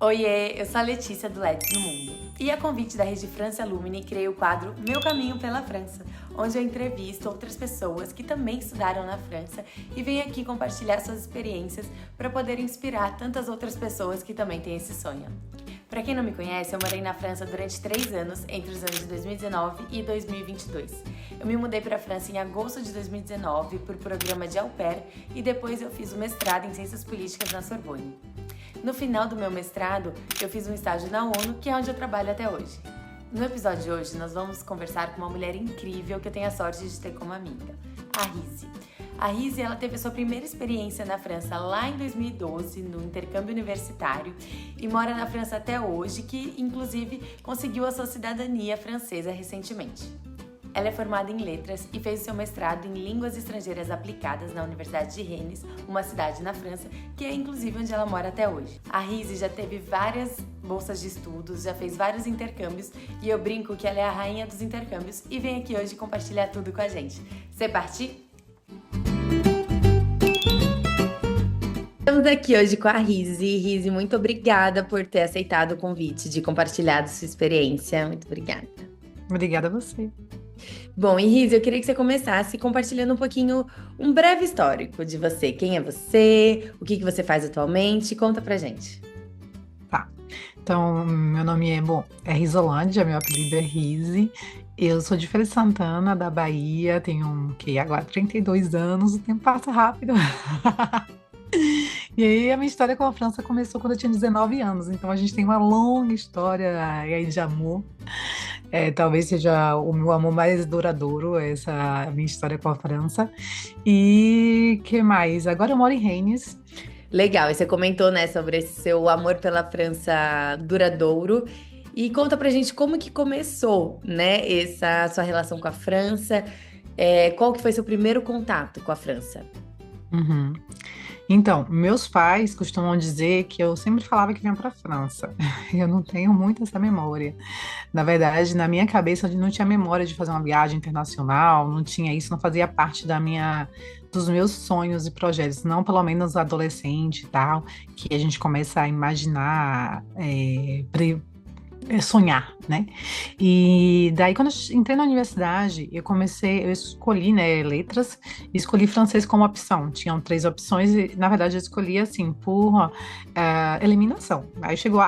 Oiê, eu sou a Letícia do Let's no Mundo. E a convite da Rede França Alumni, criei o quadro Meu Caminho pela França, onde eu entrevisto outras pessoas que também estudaram na França e venho aqui compartilhar suas experiências para poder inspirar tantas outras pessoas que também têm esse sonho. Para quem não me conhece, eu morei na França durante 3 anos, entre os anos de 2019 e 2022. Eu me mudei para a França em agosto de 2019 por programa de au pair e depois eu fiz o mestrado em Ciências Políticas na Sorbonne. No final do meu mestrado, eu fiz um estágio na ONU, que é onde eu trabalho até hoje. No episódio de hoje, nós vamos conversar com uma mulher incrível que eu tenho a sorte de ter como amiga, a Rizzi. A Rizzi, ela teve a sua primeira experiência na França lá em 2012, no intercâmbio universitário, e mora na França até hoje, que inclusive conseguiu a sua cidadania francesa recentemente. Ela é formada em letras e fez o seu mestrado em línguas estrangeiras aplicadas na Universidade de Rennes, uma cidade na França, que é inclusive onde ela mora até hoje. A Rizzi já teve várias bolsas de estudos, já fez vários intercâmbios e eu brinco que ela é a rainha dos intercâmbios e vem aqui hoje compartilhar tudo com a gente. Você partir? Estamos aqui hoje com a Rizzi. Rizzi, muito obrigada por ter aceitado o convite de compartilhar da sua experiência. Muito obrigada. Obrigada a você. Bom, e Rizzi, eu queria que você começasse compartilhando um pouquinho, um breve histórico de você. Quem é você? O que você faz atualmente? Conta pra gente. Tá. Então, meu nome é Rizolândia, meu apelido é Rizzi. Eu sou de Feira de Santana, da Bahia, tenho agora 32 anos, o tempo passa rápido. E aí a minha história com a França começou quando eu tinha 19 anos, então a gente tem uma longa história aí de amor. Talvez seja o meu amor mais duradouro, essa minha história com a França. E que mais? Agora eu moro em Rennes. Legal, e você comentou, né, sobre esse seu amor pela França duradouro. E conta pra gente como que começou, né, essa sua relação com a França. Qual que foi seu primeiro contato com a França? Uhum. Então, meus pais costumam dizer que eu sempre falava que vinha para a França. Eu não tenho muito essa memória. Na verdade, na minha cabeça, eu não tinha memória de fazer uma viagem internacional, não tinha isso, não fazia parte dos meus sonhos e projetos, não pelo menos adolescente e tal, que a gente começa a imaginar, sonhar, né? E daí, quando eu entrei na universidade, eu escolhi, né, letras, e escolhi francês como opção. Tinham 3 opções e, na verdade, eu escolhi, assim, por eliminação. Aí chegou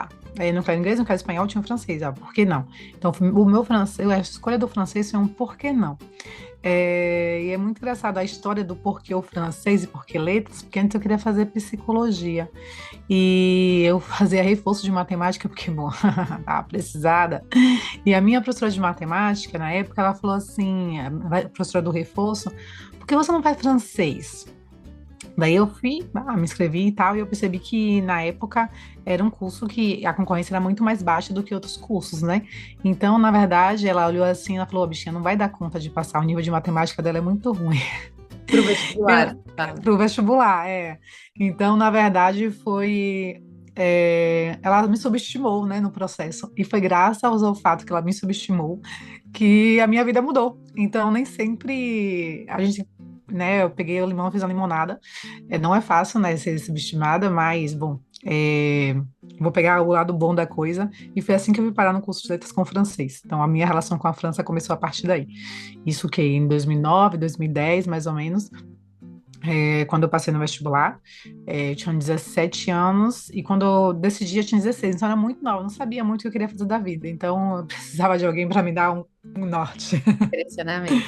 não quero inglês, não quero espanhol, tinha o francês, por que não? Então, o meu francês, a escolha do francês foi um por que não. E é muito engraçado a história do porquê o francês e porquê letras, porque antes eu queria fazer psicologia. E eu fazia reforço de matemática, porque, bom, estava precisada. E a minha professora de matemática, na época, ela falou assim, a professora do reforço, por que você não faz francês? Daí eu fui, me inscrevi e tal, e eu percebi que na época era um curso que a concorrência era muito mais baixa do que outros cursos, né? Então, na verdade, ela olhou assim, ela falou, bichinha, não vai dar conta de passar, o nível de matemática dela é muito ruim. Pro vestibular, tá? Pro vestibular, Então, na verdade, ela me subestimou, né, no processo. E foi graças ao fato que ela me subestimou que a minha vida mudou. Então, nem sempre a gente, né, eu peguei o limão, fiz a limonada. Não é fácil, né, ser subestimada, mas, bom, vou pegar o lado bom da coisa. E foi assim que eu fui parar no curso de letras com francês. Então, a minha relação com a França começou a partir daí. Isso que em 2009, 2010, mais ou menos, quando eu passei no vestibular, eu tinha 17 anos, e quando eu decidi, eu tinha 16, então eu era muito nova, eu não sabia muito o que eu queria fazer da vida, então eu precisava de alguém para me dar um norte. Impressionante.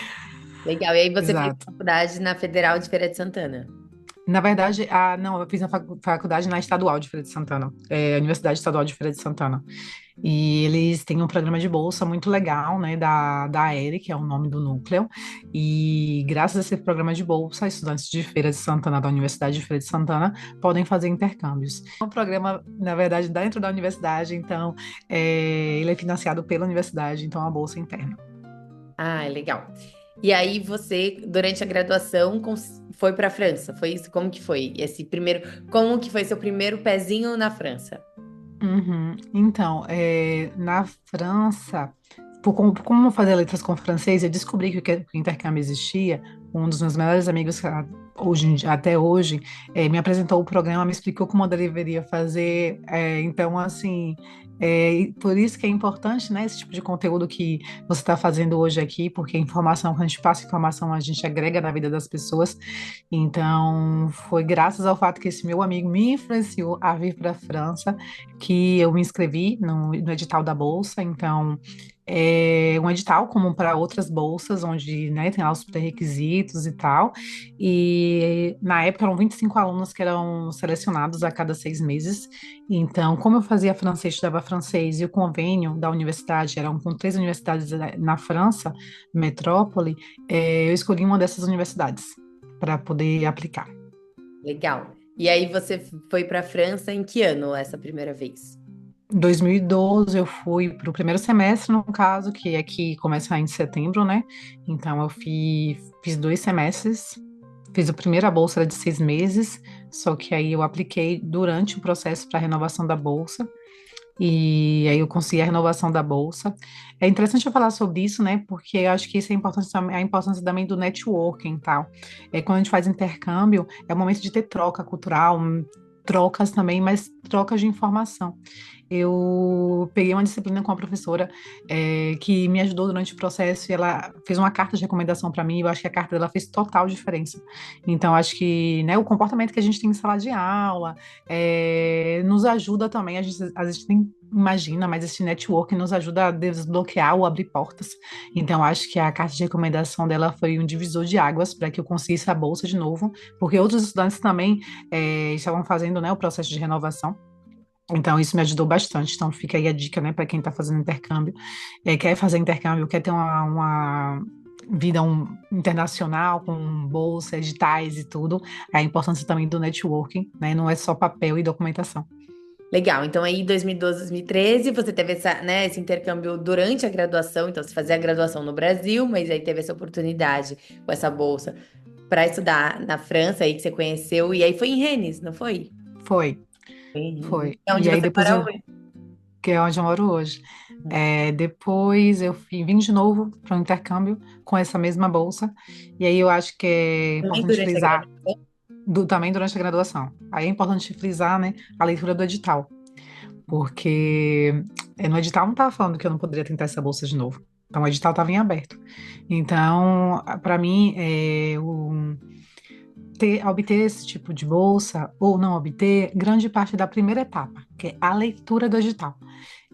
Legal. E aí você fez Exato. faculdade na Federal de Feira de Santana. Na verdade, não, eu fiz a faculdade na Estadual de Feira de Santana, Universidade Estadual de Feira de Santana. E eles têm um programa de bolsa muito legal, né, da AERE, que é o nome do núcleo. E graças a esse programa de bolsa, estudantes de Feira de Santana, da Universidade de Feira de Santana, podem fazer intercâmbios. É um programa, na verdade, dentro da universidade, então ele é financiado pela universidade, então é uma bolsa interna. Ah, legal. E aí você, durante a graduação, foi para a França? Foi isso? Como que foi esse primeiro? Como que foi seu primeiro pezinho na França? Uhum. Então, na França, como fazer letras com francês, eu descobri que o intercâmbio existia um dos meus melhores amigos, até hoje, me apresentou o programa, me explicou como eu deveria fazer. Então, assim, por isso que é importante, né, esse tipo de conteúdo que você está fazendo hoje aqui, porque informação, quando a gente passa informação, a gente agrega na vida das pessoas. Então, foi graças ao fato que esse meu amigo me influenciou a vir para a França que eu me inscrevi no edital da Bolsa. Então, é um edital como para outras bolsas, onde, né, tem lá os pré-requisitos e tal. E na época eram 25 alunos que eram selecionados a cada 6 meses. Então, como eu fazia francês, estudava francês, e o convênio da universidade eram com 3 universidades na França, metrópole, eu escolhi uma dessas universidades para poder aplicar. Legal. E aí você foi para a França em que ano essa primeira vez? Em 2012 eu fui para o primeiro semestre, no caso, que aqui começa em setembro, né? Então eu fiz 2 semestres, fiz a primeira bolsa era de 6 meses, só que aí eu apliquei durante o processo para renovação da bolsa. E aí eu consegui a renovação da bolsa. É interessante eu falar sobre isso, né? Porque eu acho que isso é importante, a importância também do networking e tal. Quando a gente faz intercâmbio, é o momento de ter troca cultural, trocas também, mas trocas de informação. Eu peguei uma disciplina com a professora que me ajudou durante o processo e ela fez uma carta de recomendação para mim. E eu acho que a carta dela fez total diferença. Então, acho que, né, o comportamento que a gente tem em sala de aula nos ajuda também. A gente nem imagina, mas esse network nos ajuda a desbloquear ou abrir portas. Então, acho que a carta de recomendação dela foi um divisor de águas para que eu conseguisse a bolsa de novo, porque outros estudantes também estavam fazendo, né, o processo de renovação. Então, isso me ajudou bastante. Então, fica aí a dica, né, para quem está fazendo intercâmbio, quer fazer intercâmbio, quer ter uma vida internacional, com bolsa, editais e tudo, a importância também do networking, né, não é só papel e documentação. Legal. Então aí 2012, 2013, você teve essa, né, esse intercâmbio durante a graduação, então você fazia a graduação no Brasil, mas aí teve essa oportunidade com essa bolsa para estudar na França aí que você conheceu e aí foi em Rennes, não foi? Foi, Foi em Rennes. foi. É onde E aí você depois mora hoje. que é onde eu moro hoje. Depois eu vim de novo para o intercâmbio com essa mesma bolsa. E aí eu acho que é Também importante durante a frisar, graduação? também durante a graduação. Aí é importante frisar, né, a leitura do edital, porque no edital não estava falando que eu não poderia tentar essa bolsa de novo. Então o edital estava em aberto. Então, para mim, obter esse tipo de bolsa ou não obter, grande parte da primeira etapa, que é a leitura do edital.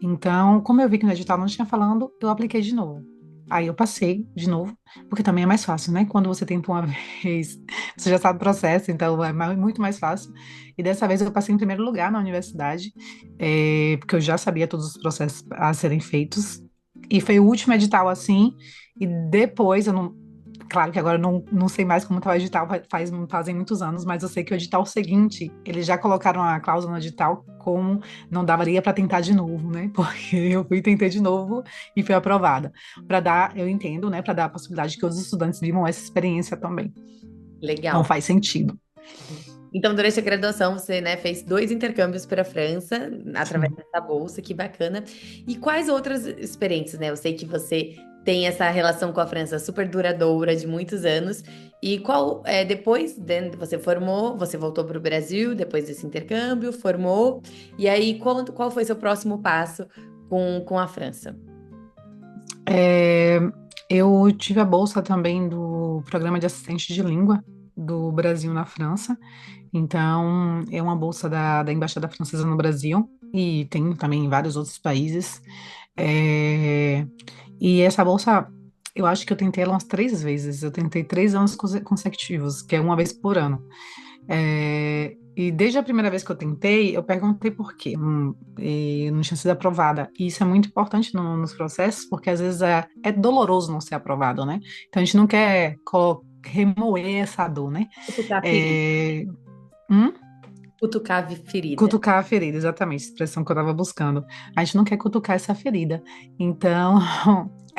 Então, como eu vi que no edital não tinha falando, eu apliquei de novo. Aí eu passei de novo, porque também é mais fácil, né? Quando você tenta uma vez, você já sabe o processo, então é muito mais fácil. E dessa vez eu passei em primeiro lugar na universidade, porque eu já sabia todos os processos a serem feitos. E foi o último edital assim, e depois eu não. Claro que agora eu não sei mais como está o edital, fazem muitos anos, mas eu sei que o edital seguinte, eles já colocaram a cláusula no edital como não daria para tentar de novo, né? Porque eu fui e tentei de novo e fui aprovada. Para dar, eu entendo, né? Para dar a possibilidade que os estudantes vivam essa experiência também. Então Legal. faz sentido. Então, durante a graduação, você, né, fez 2 intercâmbios para a França, através Sim. dessa bolsa, que bacana. E quais outras experiências, né? Eu sei que você tem essa relação com a França super duradoura, de muitos anos. E depois, né, você formou, você voltou para o Brasil, depois desse intercâmbio, formou. E aí, qual foi seu próximo passo com a França? É, eu tive a bolsa também do Programa de Assistente de Língua do Brasil na França. Então, é uma bolsa da Embaixada Francesa no Brasil e tem também em vários outros países. É, e essa bolsa, eu acho que eu tentei ela umas 3 vezes. Eu tentei 3 anos consecutivos, que é uma vez por ano. E desde a primeira vez que eu tentei, eu perguntei por quê. E não tinha sido aprovada. E isso é muito importante nos processos, porque às vezes é doloroso não ser aprovado, né? Então a gente não quer remoer essa dor, né? Cutucar a ferida. É, hum? Cutucar a ferida. Cutucar a ferida, exatamente, a expressão que eu estava buscando. A gente não quer cutucar essa ferida. Então,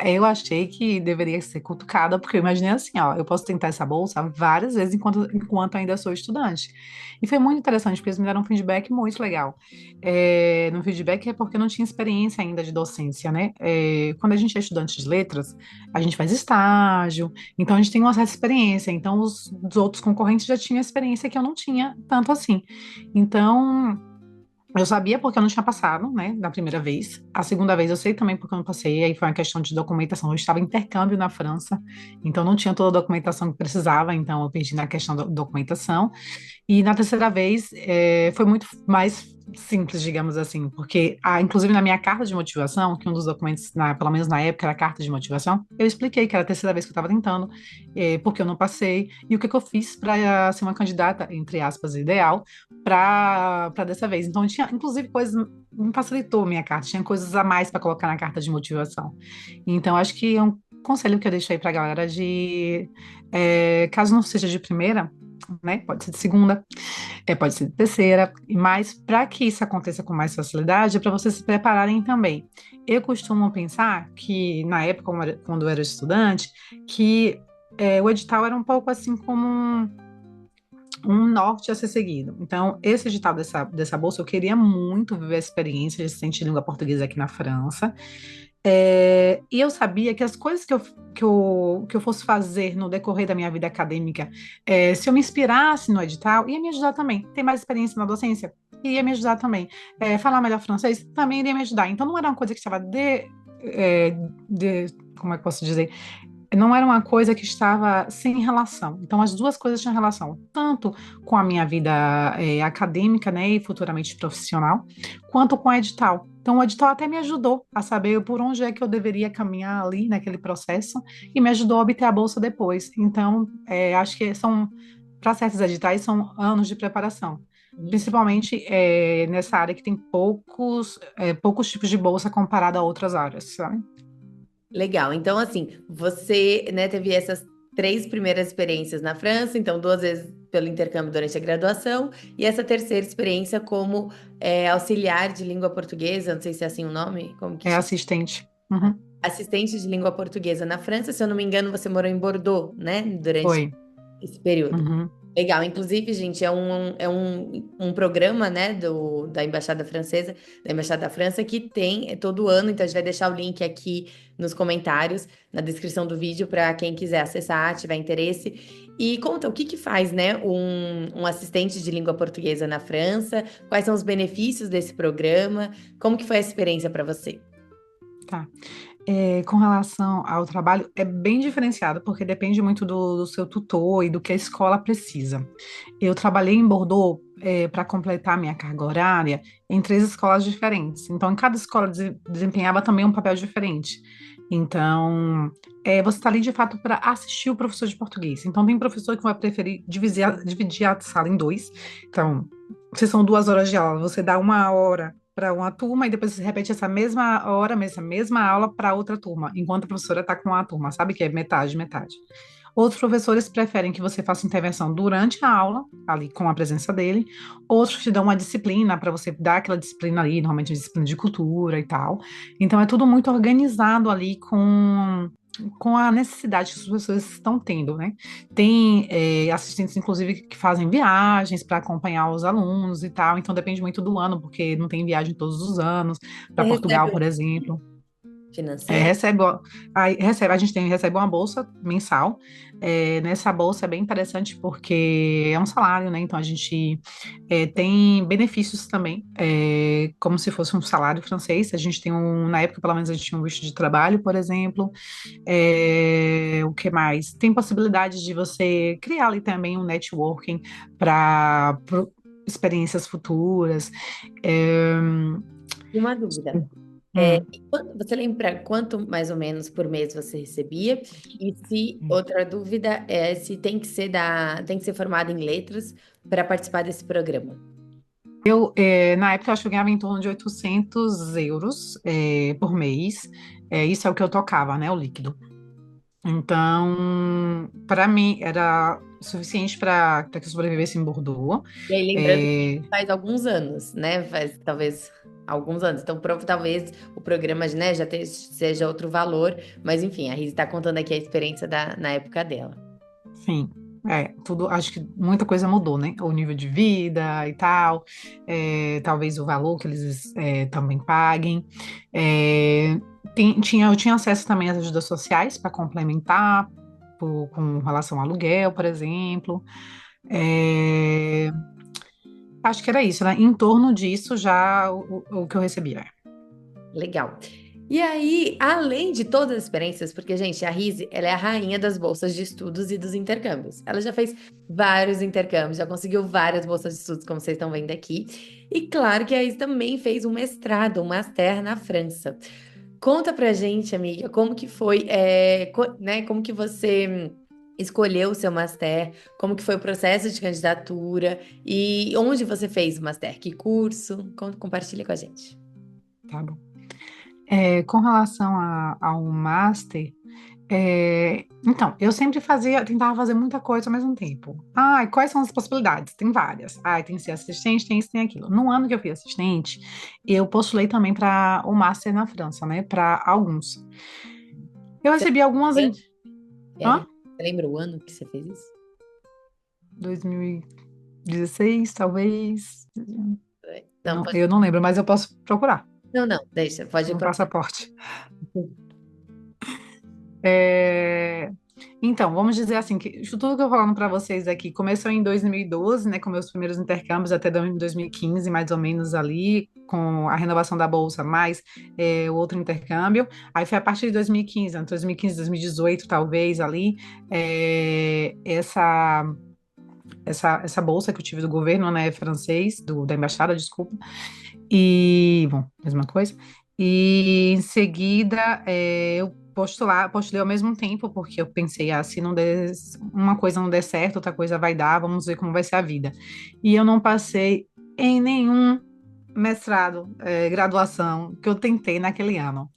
Eu achei que deveria ser cutucada, porque eu imaginei assim, ó, eu posso tentar essa bolsa várias vezes enquanto ainda sou estudante. E foi muito interessante, porque eles me deram um feedback muito legal. No feedback é porque eu não tinha experiência ainda de docência, né? Quando a gente é estudante de letras, a gente faz estágio, então a gente tem uma certa experiência. Então os outros concorrentes já tinham experiência que eu não tinha tanto assim. Então eu sabia porque eu não tinha passado, né, da primeira vez. A segunda vez eu sei também porque eu não passei, aí foi uma questão de documentação. Eu estava em intercâmbio na França, então não tinha toda a documentação que precisava, então eu perdi na questão da documentação. E na terceira vez foi muito mais simples, digamos assim, porque, inclusive na minha carta de motivação, que um dos documentos, pelo menos na época, era a carta de motivação, eu expliquei que era a terceira vez que eu estava tentando, porque eu não passei, e o que, que eu fiz para ser uma candidata, entre aspas, ideal, para dessa vez. Então, tinha, inclusive, coisas, me facilitou a minha carta, tinha coisas a mais para colocar na carta de motivação. Então, acho que é um conselho que eu deixo aí para a galera caso não seja de primeira, né? Pode ser de segunda, pode ser de terceira, mas para que isso aconteça com mais facilidade, é para vocês se prepararem também. Eu costumo pensar que, na época, quando eu era estudante, que o edital era um pouco assim como um norte a ser seguido. Então, esse edital dessa bolsa, eu queria muito viver a experiência de assistente de língua portuguesa aqui na França. E eu sabia que as coisas que eu fosse fazer no decorrer da minha vida acadêmica, se eu me inspirasse no edital, ia me ajudar também. Ter mais experiência na docência, ia me ajudar também. Falar melhor francês, também iria me ajudar. Então, não era uma coisa que estava como é que eu posso dizer? Não era uma coisa que estava sem relação. Então, as duas coisas tinham relação, tanto com a minha vida acadêmica, né, e futuramente profissional, quanto com o edital. Então, o edital até me ajudou a saber por onde é que eu deveria caminhar ali naquele processo e me ajudou a obter a bolsa depois. Então, acho que para certos editais, são anos de preparação. Principalmente nessa área que tem poucos tipos de bolsa comparado a outras áreas, sabe? Legal. Então, assim, você, né, teve essas três primeiras experiências na França, então duas vezes pelo intercâmbio durante a graduação, e essa terceira experiência como auxiliar de língua portuguesa, não sei se é assim o nome, como que É chama? assistente. Uhum. Assistente de língua portuguesa na França. Se eu não me engano, você morou em Bordeaux, né, durante Foi. esse período. Uhum. Legal, inclusive, gente, é um programa, né, da Embaixada Francesa, da Embaixada da França, que tem todo ano, então a gente vai deixar o link aqui nos comentários, na descrição do vídeo, para quem quiser acessar, tiver interesse. E conta, o que que faz, né, um assistente de língua portuguesa na França? Quais são os benefícios desse programa? Como que foi a experiência para você? Tá. Com relação ao trabalho, é bem diferenciado, porque depende muito do seu tutor e do que a escola precisa. Eu trabalhei em Bordeaux, para completar minha carga horária, em três escolas diferentes. Então, em cada escola desempenhava também um papel diferente. Então, você está ali de fato para assistir o professor de português. Então, tem professor que vai preferir dividir a sala em dois. Então, se são 2 horas de aula, você dá 1 hora para uma turma e depois você repete essa mesma hora, essa mesma aula para outra turma, enquanto a professora está com a turma, sabe? Que é metade, metade. Outros professores preferem que você faça intervenção durante a aula, ali com a presença dele. Outros te dão uma disciplina para você dar aquela disciplina ali, normalmente disciplina de cultura e tal. Então é tudo muito organizado ali com a necessidade que as pessoas estão tendo, né? Tem assistentes, inclusive, que fazem viagens para acompanhar os alunos e tal, então depende muito do ano, porque não tem viagem todos os anos, Você para Portugal, recebe por um exemplo. financeiro? A gente tem uma bolsa mensal. Nessa bolsa é bem interessante porque é um salário, né? Então a gente tem benefícios também, como se fosse um salário francês. A gente tem na época, pelo menos, a gente tinha um visto de trabalho, por exemplo. O que mais? Tem possibilidade de você criar ali também um networking para experiências futuras. É, E uma dúvida. hum. Você lembra quanto mais ou menos por mês você recebia? E se outra dúvida é se tem que ser formado em letras para participar desse programa. Na época, eu acho que eu ganhava em torno de 800 euros, por mês. Isso é o que eu tocava, né? O líquido. Então, para mim, era suficiente para que eu sobrevivesse em Bordeaux. E aí, lembrando que É, faz alguns anos, né? Faz talvez alguns anos. Então, talvez o programa, né, seja outro valor. Mas, enfim, a Riz está contando aqui a experiência na época dela. sim, tudo, acho que muita coisa mudou, né? O nível de vida e tal, talvez o valor que eles também paguem. É, eu tinha acesso também às ajudas sociais para complementar, com relação ao aluguel, por exemplo. É, acho que era isso, né? Em torno disso, já o que eu recebia. Legal. E aí, além de todas as experiências, porque, gente, a Rizzi, ela é a rainha das bolsas de estudos e dos intercâmbios. Ela já fez vários intercâmbios, já conseguiu várias bolsas de estudos, como vocês estão vendo aqui. E claro que a Rizzi também fez um mestrado, um master na França. Conta pra gente, amiga, como que foi, né, como que você escolheu o seu master, como que foi o processo de candidatura e onde você fez o master, que curso? Compartilha com a gente. Tá bom. Com relação ao master, então, eu sempre tentava fazer muita coisa ao mesmo tempo. Ah, e quais são as possibilidades? Tem várias. Ah, tem que ser assistente, tem isso, tem aquilo. No ano que eu fui assistente, eu postulei também para o master na França, né? Para alguns. Eu Você recebi algumas lembra, em Kelly? hã? Você lembra o ano que você fez isso? 2016, talvez. Não, Não, eu não lembro, mas eu posso procurar não, deixa, pode no continuar. passaporte. É, Então, vamos dizer assim, que isso tudo que eu tô falando para vocês aqui começou em 2012, né, com meus primeiros intercâmbios até 2015, mais ou menos ali, com a renovação da bolsa, mais o outro intercâmbio. Aí foi a partir de 2015, né, 2015, 2018, talvez ali, essa bolsa que eu tive do governo, né, francês, da embaixada, desculpa. E, bom, mesma coisa. E em seguida, eu postulei ao mesmo tempo, porque eu pensei, se não der, uma coisa não der certo, outra coisa vai dar, vamos ver como vai ser a vida. E eu não passei em nenhum mestrado, graduação que eu tentei naquele ano.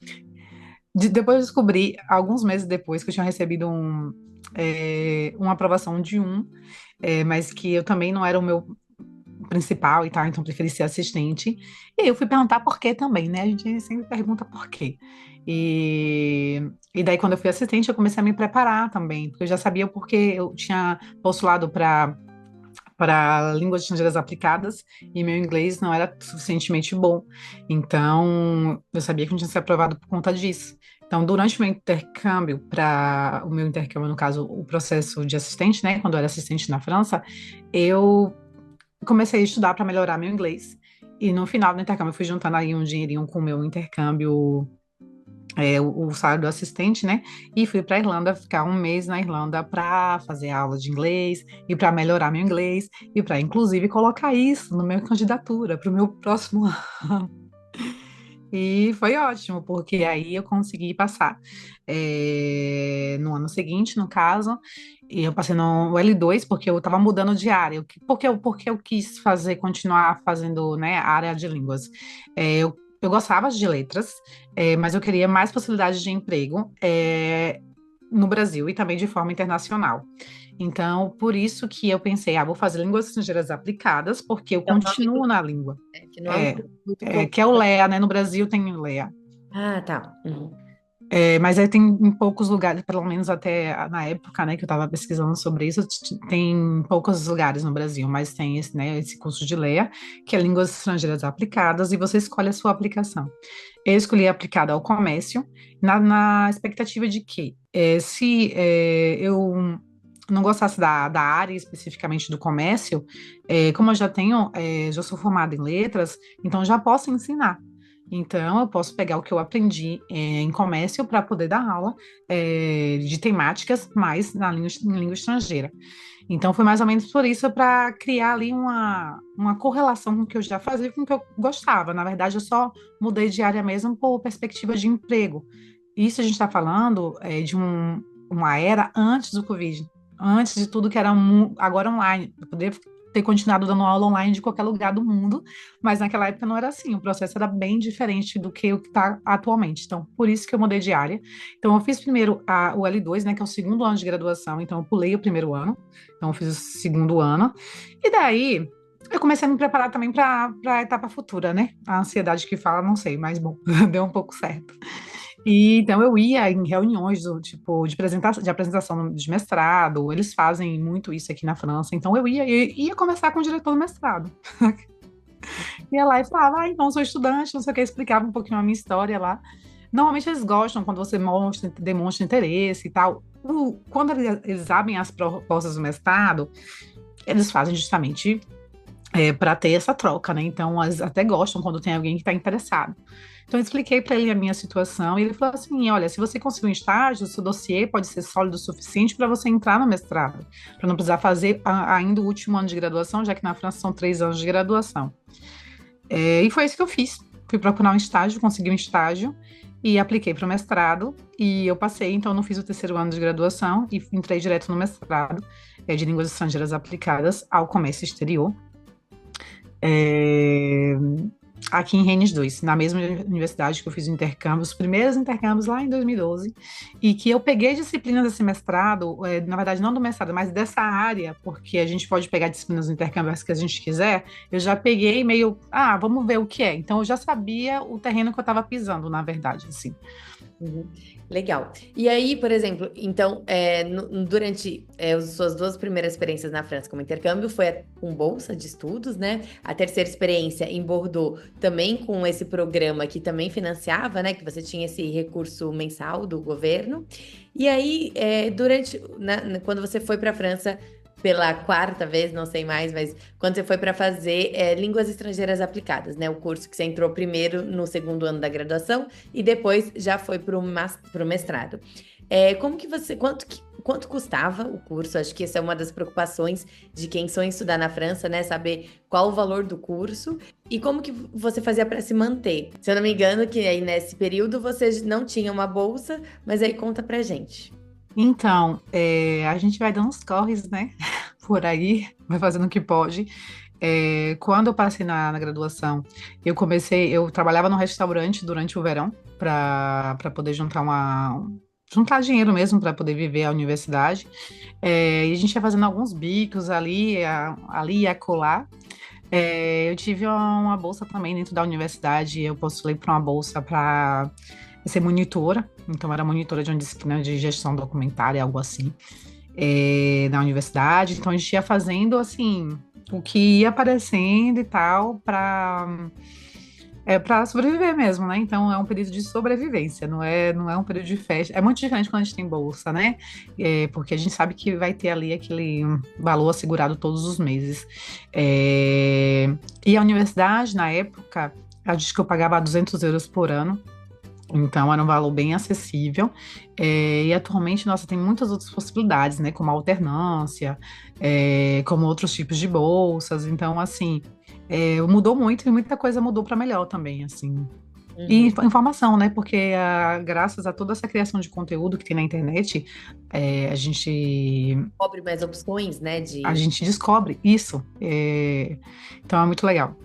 Depois eu descobri, alguns meses depois, que eu tinha recebido uma aprovação de mas que eu também não era o meu principal e tal, então preferi ser assistente. E aí eu fui perguntar por quê também, né? A gente sempre pergunta por quê. E daí, quando eu fui assistente, eu comecei a me preparar também, porque eu já sabia o porquê eu tinha postulado para línguas estrangeiras aplicadas e meu inglês não era suficientemente bom. Então, eu sabia que não tinha sido aprovado por conta disso. Então, durante o meu intercâmbio, no caso, o processo de assistente, né, quando eu era assistente na França, eu comecei a estudar para melhorar meu inglês. E no final do intercâmbio, eu fui juntando aí um dinheirinho com o meu intercâmbio, o salário do assistente, né? E fui para a Irlanda, ficar um mês na Irlanda para fazer aula de inglês e para melhorar meu inglês e para, inclusive, colocar isso na minha candidatura para o meu próximo ano. E foi ótimo, porque aí eu consegui passar no ano seguinte, no caso, e eu passei no L2 porque eu estava mudando de área. Porque eu quis continuar fazendo, né, a área de línguas. Eu gostava de letras, mas eu queria mais possibilidades de emprego no Brasil e também de forma internacional. Então, por isso que eu pensei, vou fazer línguas estrangeiras aplicadas, porque eu É um nome continuo na língua. que não é É, muito comum. que é o LEA, né? No Brasil tem o LEA. Ah, tá. Uhum. Mas aí tem em poucos lugares, pelo menos até na época, né, que eu estava pesquisando sobre isso, tem poucos lugares no Brasil, mas tem esse, né, esse curso de LEA, que é Línguas Estrangeiras Aplicadas, e você escolhe a sua aplicação. Eu escolhi aplicada ao comércio, na expectativa de que, se eu não gostasse da área especificamente do comércio, como eu já sou formada em letras, então já posso ensinar. Então, eu posso pegar o que eu aprendi em comércio para poder dar aula de temáticas mais em língua estrangeira. Então, foi mais ou menos por isso, para criar ali uma correlação com o que eu já fazia e com o que eu gostava. Na verdade, eu só mudei de área mesmo por perspectiva de emprego. Isso a gente está falando de uma era antes do Covid, antes de tudo que era agora online, para poder ter continuado dando aula online de qualquer lugar do mundo, mas naquela época não era assim, o processo era bem diferente do que o que está atualmente. Então, por isso que eu mudei de área. Então, eu fiz primeiro o L2, né, que é o segundo ano de graduação, então eu pulei o primeiro ano, então eu fiz o segundo ano, e daí eu comecei a me preparar também para a etapa futura, né? A ansiedade que fala, não sei, mas bom, deu um pouco certo. E então eu ia em reuniões do tipo de apresentação de mestrado, eles fazem muito isso aqui na França. Então eu ia conversar com o diretor do mestrado. Ia lá e falava, então sou estudante, não sei o que, explicava um pouquinho a minha história lá. Normalmente eles gostam quando você demonstra interesse e tal. Quando eles abrem as propostas do mestrado, eles fazem justamente para ter essa troca, né? Então, eles até gostam quando tem alguém que está interessado. Então, eu expliquei para ele a minha situação e ele falou assim: olha, se você conseguir um estágio, o seu dossiê pode ser sólido o suficiente para você entrar no mestrado, para não precisar fazer ainda o último ano de graduação, já que na França são 3 anos de graduação. E foi isso que eu fiz. Fui procurar um estágio, consegui um estágio e apliquei para o mestrado e eu passei, então eu não fiz o terceiro ano de graduação e entrei direto no mestrado de línguas estrangeiras aplicadas ao comércio exterior. É, aqui em Rennes 2, na mesma universidade que eu fiz o intercâmbio, os primeiros intercâmbios lá em 2012, e que eu peguei disciplinas desse mestrado, na verdade não do mestrado, mas dessa área, porque a gente pode pegar disciplinas do intercâmbio as que a gente quiser, eu já peguei meio, vamos ver o que é. Então eu já sabia o terreno que eu estava pisando, na verdade, assim. Uhum. Legal. E aí, por exemplo, então, durante as suas 2 primeiras experiências na França como intercâmbio, foi com bolsa de estudos, né? A terceira experiência em Bordeaux, também com esse programa que também financiava, né? Que você tinha esse recurso mensal do governo. E aí, quando você foi para a França pela 4ª vez, não sei mais, mas quando você foi para fazer línguas estrangeiras aplicadas, né? O curso que você entrou primeiro no segundo ano da graduação e depois já foi para o mestrado. Como que você, quanto custava o curso? Acho que essa é uma das preocupações de quem sonha estudar na França, né? Saber qual o valor do curso e como que você fazia para se manter. Se eu não me engano, que aí nesse período você não tinha uma bolsa, mas aí conta pra gente. Então, a gente vai dando uns corres, né? Por aí, vai fazendo o que pode. Quando eu passei na graduação, eu trabalhava no restaurante durante o verão para poder juntar dinheiro mesmo para poder viver a universidade. E a gente ia fazendo alguns bicos ali e acolá. Eu tive uma bolsa também dentro da universidade. Eu postulei para uma bolsa para ser monitora. Então, era monitora de uma disciplina de gestão documentária, algo assim, na universidade. Então, a gente ia fazendo assim o que ia aparecendo e tal para sobreviver mesmo, né? Então é um período de sobrevivência, não é um período de festa. É muito diferente quando a gente tem bolsa, né? Porque a gente sabe que vai ter ali aquele valor assegurado todos os meses. E a universidade, na época, acho que eu pagava 200 euros por ano. Então, era um valor bem acessível. E atualmente, nossa, tem muitas outras possibilidades, né? Como alternância, como outros tipos de bolsas. Então, assim, mudou muito e muita coisa mudou para melhor também, assim. E Uhum. informação, né? Porque graças a toda essa criação de conteúdo que tem na internet, a gente, Cobre mais opções, né, a de. gente descobre isso. Então, é muito legal.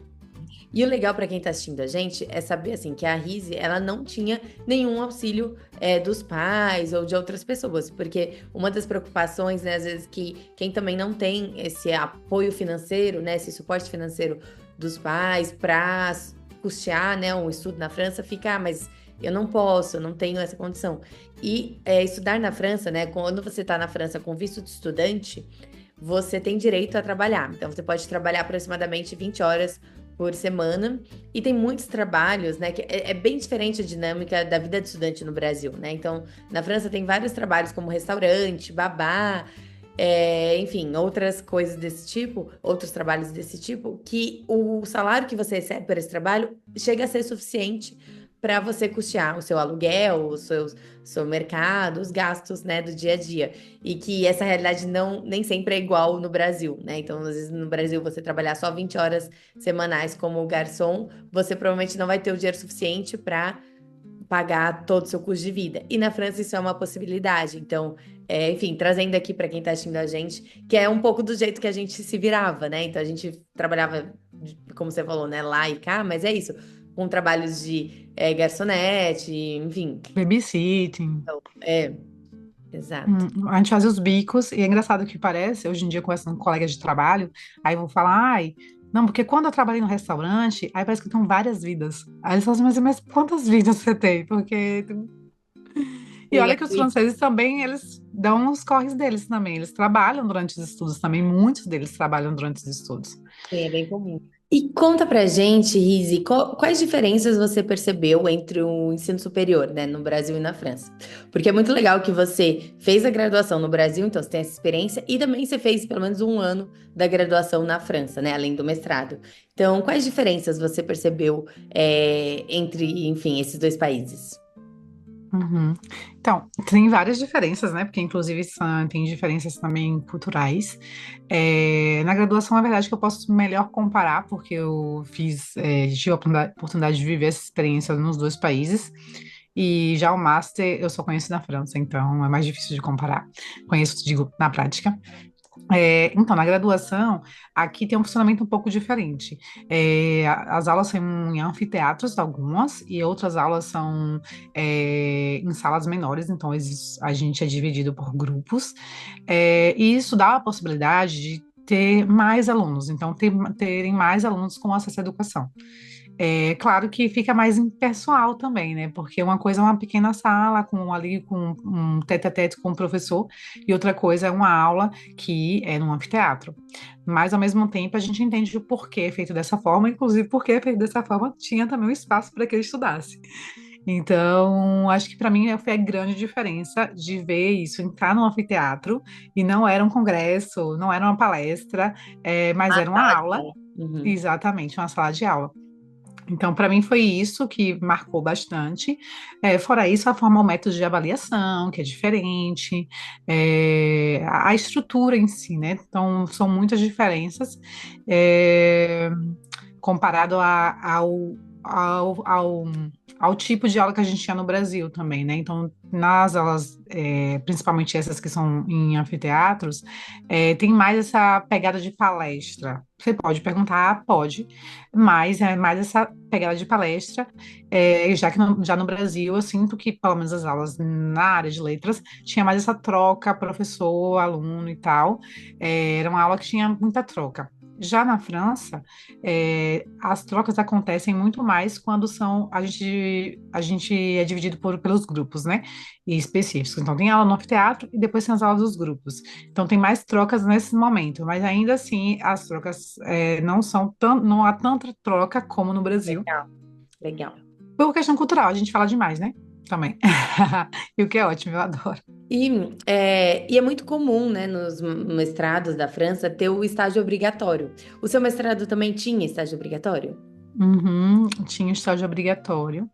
E o legal para quem está assistindo a gente é saber assim que a Rise ela não tinha nenhum auxílio dos pais ou de outras pessoas, porque uma das preocupações, né, às vezes que quem também não tem esse apoio financeiro, né, esse suporte financeiro dos pais para custear, né, um estudo na França, fica, mas eu não posso, eu não tenho essa condição. E estudar na França, né, quando você está na França com visto de estudante, você tem direito a trabalhar. Então, você pode trabalhar aproximadamente 20 horas por semana. E tem muitos trabalhos, né? Que é bem diferente a dinâmica da vida de estudante no Brasil, né? Então, na França tem vários trabalhos como restaurante, babá, enfim, outras coisas desse tipo, outros trabalhos desse tipo, que o salário que você recebe por esse trabalho chega a ser suficiente para você custear o seu aluguel, seu mercado, os gastos, né, do dia a dia. E que essa realidade nem sempre é igual no Brasil, né? Então, às vezes no Brasil você trabalhar só 20 horas semanais como garçom, você provavelmente não vai ter o dinheiro suficiente para pagar todo o seu custo de vida. E na França isso é uma possibilidade. Então, enfim, trazendo aqui para quem está assistindo a gente, que é um pouco do jeito que a gente se virava, né? Então a gente trabalhava, como você falou, né, lá e cá, mas é isso, com trabalhos de garçonete, enfim. Babysitting. Então, exato. A gente fazia os bicos, e é engraçado que parece, hoje em dia, conversando com colegas de trabalho, aí eu vou falar, ai, não, porque quando eu trabalhei no restaurante, aí parece que eu tenho várias vidas. Aí eles falam assim, mas quantas vidas você tem? Porque. E Sim, olha que os franceses também, eles dão os corres deles também, eles trabalham durante os estudos também, muitos deles trabalham durante os estudos. sim, é bem comum. E conta pra gente, Rizi, quais diferenças você percebeu entre o ensino superior, né, no Brasil e na França? Porque é muito legal que você fez a graduação no Brasil, então você tem essa experiência, e também você fez pelo menos um ano da graduação na França, né, além do mestrado. Então, quais diferenças você percebeu, entre, enfim, esses dois países? Uhum. Então, tem várias diferenças, né? Porque, inclusive, tem diferenças também culturais. Na graduação, na verdade, que eu posso melhor comparar, porque eu tive a oportunidade de viver essa experiência nos dois países. E já o Master eu só conheço na França, então é mais difícil de comparar. Conheço, digo, na prática. Então, na graduação, aqui tem um funcionamento um pouco diferente. As aulas são em anfiteatros, algumas, e outras aulas são em salas menores, então a gente é dividido por grupos, e isso dá a possibilidade de ter mais alunos, então terem mais alunos com acesso à educação. É claro que fica mais impessoal também, né? Porque uma coisa é uma pequena sala com um tete-a-tete com o professor e outra coisa é uma aula que é num anfiteatro. Mas ao mesmo tempo a gente entende o porquê é feito dessa forma, inclusive porque é feito dessa forma tinha também um espaço para que ele estudasse. Então, acho que para mim foi a grande diferença de ver isso, entrar no anfiteatro e não era um congresso, não era uma palestra, mas Ah, era uma sala de aula, aula. Uhum. exatamente, uma sala de aula. Então, para mim foi isso que marcou bastante. Fora isso, a forma, o método de avaliação, que é diferente, a estrutura em si, né? Então, são muitas diferenças é, comparado ao tipo de aula que a gente tinha no Brasil também, né? Então, nas aulas, principalmente essas que são em anfiteatros, tem mais essa pegada de palestra. Você pode perguntar, pode, mas é mais essa pegada de palestra, já que já no Brasil eu sinto que, pelo menos as aulas na área de letras, tinha mais essa troca, professor, aluno e tal. Era uma aula que tinha muita troca. Já na França, as trocas acontecem muito mais quando a gente é dividido pelos grupos, né? E específicos. Então, tem aula no anfiteatro e depois tem as aulas dos grupos. Então, tem mais trocas nesse momento, mas ainda assim, as trocas não há tanta troca como no Brasil. Legal, legal. Por questão cultural, a gente fala demais, né? Também. E o que é ótimo, eu adoro. E é muito comum, né, nos mestrados da França ter o estágio obrigatório. O seu mestrado também tinha estágio obrigatório? Uhum, tinha estágio obrigatório.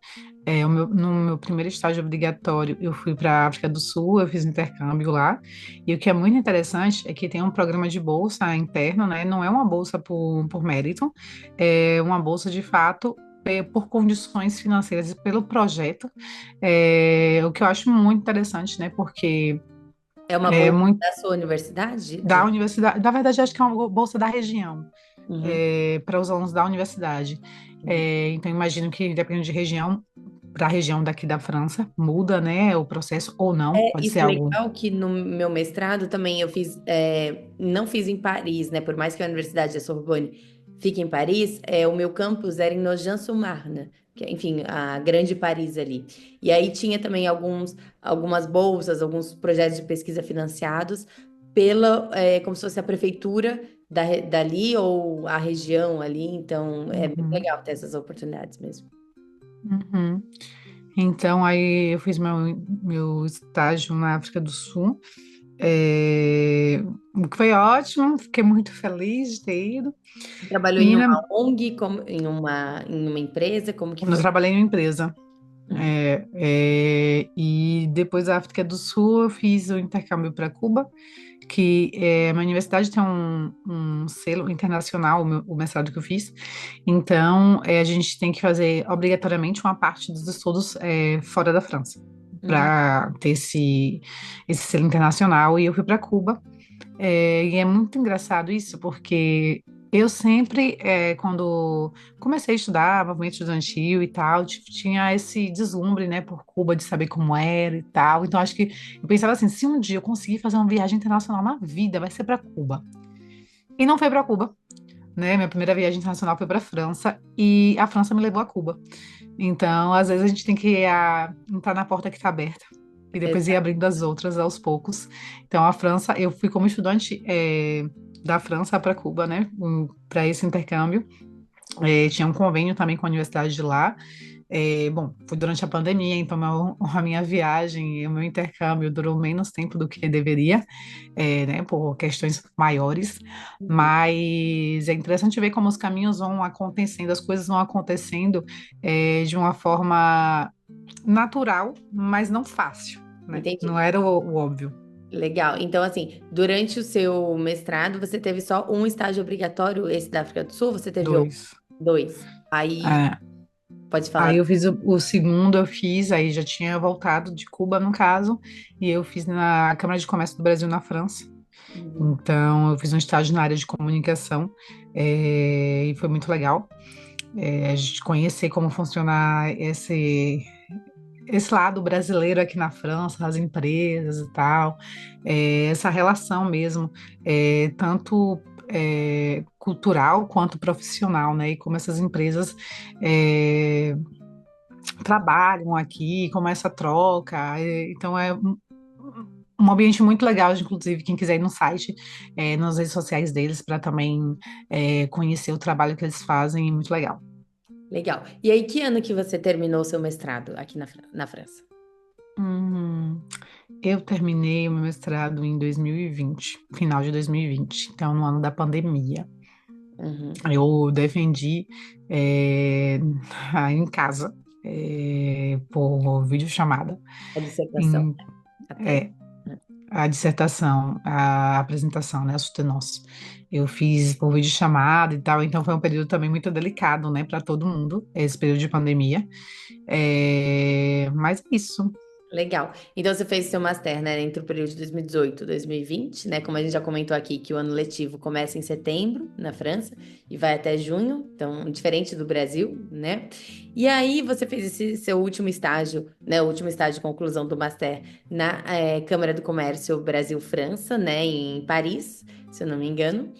No meu primeiro estágio obrigatório, eu fui para a África do Sul, eu fiz intercâmbio lá. E o que é muito interessante é que tem um programa de bolsa interno, né? Não é uma bolsa por mérito, é uma bolsa de fato. Por condições financeiras e pelo projeto, o que eu acho muito interessante, né? Porque É uma é bolsa muito da sua universidade? da universidade, na verdade, acho que é uma bolsa da região, Uhum, para os alunos da universidade. uhum. Então, imagino que, dependendo de região, para a região daqui da França, muda, né, o processo, ou não, pode Isso ser é algo. legal que no meu mestrado também eu fiz, não fiz em Paris, né? Por mais que a Universidade da Sorbonne fique em Paris, o meu campus era em Nogent-sur-Marne, que é, enfim, a grande Paris ali. E aí tinha também algumas bolsas, alguns projetos de pesquisa financiados como se fosse a prefeitura dali ou a região ali. Então é muito Uhum, legal ter essas oportunidades mesmo. uhum. Então, aí eu fiz meu estágio na África do Sul, o que foi ótimo, fiquei muito feliz de ter ido. Você trabalhou em E uma ONG, em uma empresa, como que eu foi? trabalhei em uma empresa. Uhum. E depois da África do Sul, eu fiz o intercâmbio para Cuba, a minha universidade tem um selo internacional, o mestrado que eu fiz, então a gente tem que fazer obrigatoriamente uma parte dos estudos fora da França, Uhum. para ter esse selo internacional, e eu fui para Cuba. E é muito engraçado isso, porque eu sempre, quando comecei a estudar movimento estudantil e tal, tinha esse deslumbre, né, por Cuba, de saber como era e tal. Então, acho que eu pensava assim: se um dia eu conseguir fazer uma viagem internacional na vida, vai ser para Cuba. E não foi para Cuba, né? Minha primeira viagem internacional foi para França, e a França me levou a Cuba. Então, às vezes a gente tem que entrar na porta que está aberta e depois ir abrindo as outras aos poucos. Então, a França, eu fui como estudante da França para Cuba, né? Para esse intercâmbio. Tinha um convênio também com a universidade de lá. Bom, foi durante a pandemia, então a minha viagem, o meu intercâmbio durou menos tempo do que deveria, né, por questões maiores, Uhum. mas é interessante ver como os caminhos vão acontecendo, as coisas vão acontecendo de uma forma natural, mas não fácil, né? Não Entendi. era o óbvio. Legal. Então, assim, durante o seu mestrado, você teve só um estágio obrigatório, esse da África do Sul? Você teve Dois. dois? Aí, É, pode Aí falar. eu fiz o segundo, eu fiz, aí já tinha voltado de Cuba, no caso, e eu fiz na Câmara de Comércio do Brasil, na França. Uhum. Então, eu fiz um estágio na área de comunicação, e foi muito legal, a gente conhecer como funciona esse lado brasileiro aqui na França, as empresas e tal, essa relação mesmo, tanto cultural quanto profissional, né? E como essas empresas trabalham aqui, como essa troca. Então é um ambiente muito legal, inclusive, quem quiser ir no site, nas redes sociais deles, para também conhecer o trabalho que eles fazem, é muito legal. Legal. E aí, que ano que você terminou o seu mestrado aqui na França? Hum, eu terminei o meu mestrado em 2020, final de 2020, então no ano da pandemia. Uhum. Eu defendi eh, em casa, por videochamada. A dissertação, Em, a tese. é, a dissertação, a apresentação, né, a soutenance. Eu fiz por videochamada e tal, então foi um período também muito delicado, né, para todo mundo, esse período de pandemia. Mas é isso. Legal. Então você fez seu master, né, entre o período de 2018 e 2020, né? Como a gente já comentou aqui, que o ano letivo começa em setembro, na França, e vai até junho, então diferente do Brasil, né? E aí você fez esse seu último estágio, né? O último estágio de conclusão do master na Câmara do Comércio Brasil-França, né? Em Paris, se eu não me engano.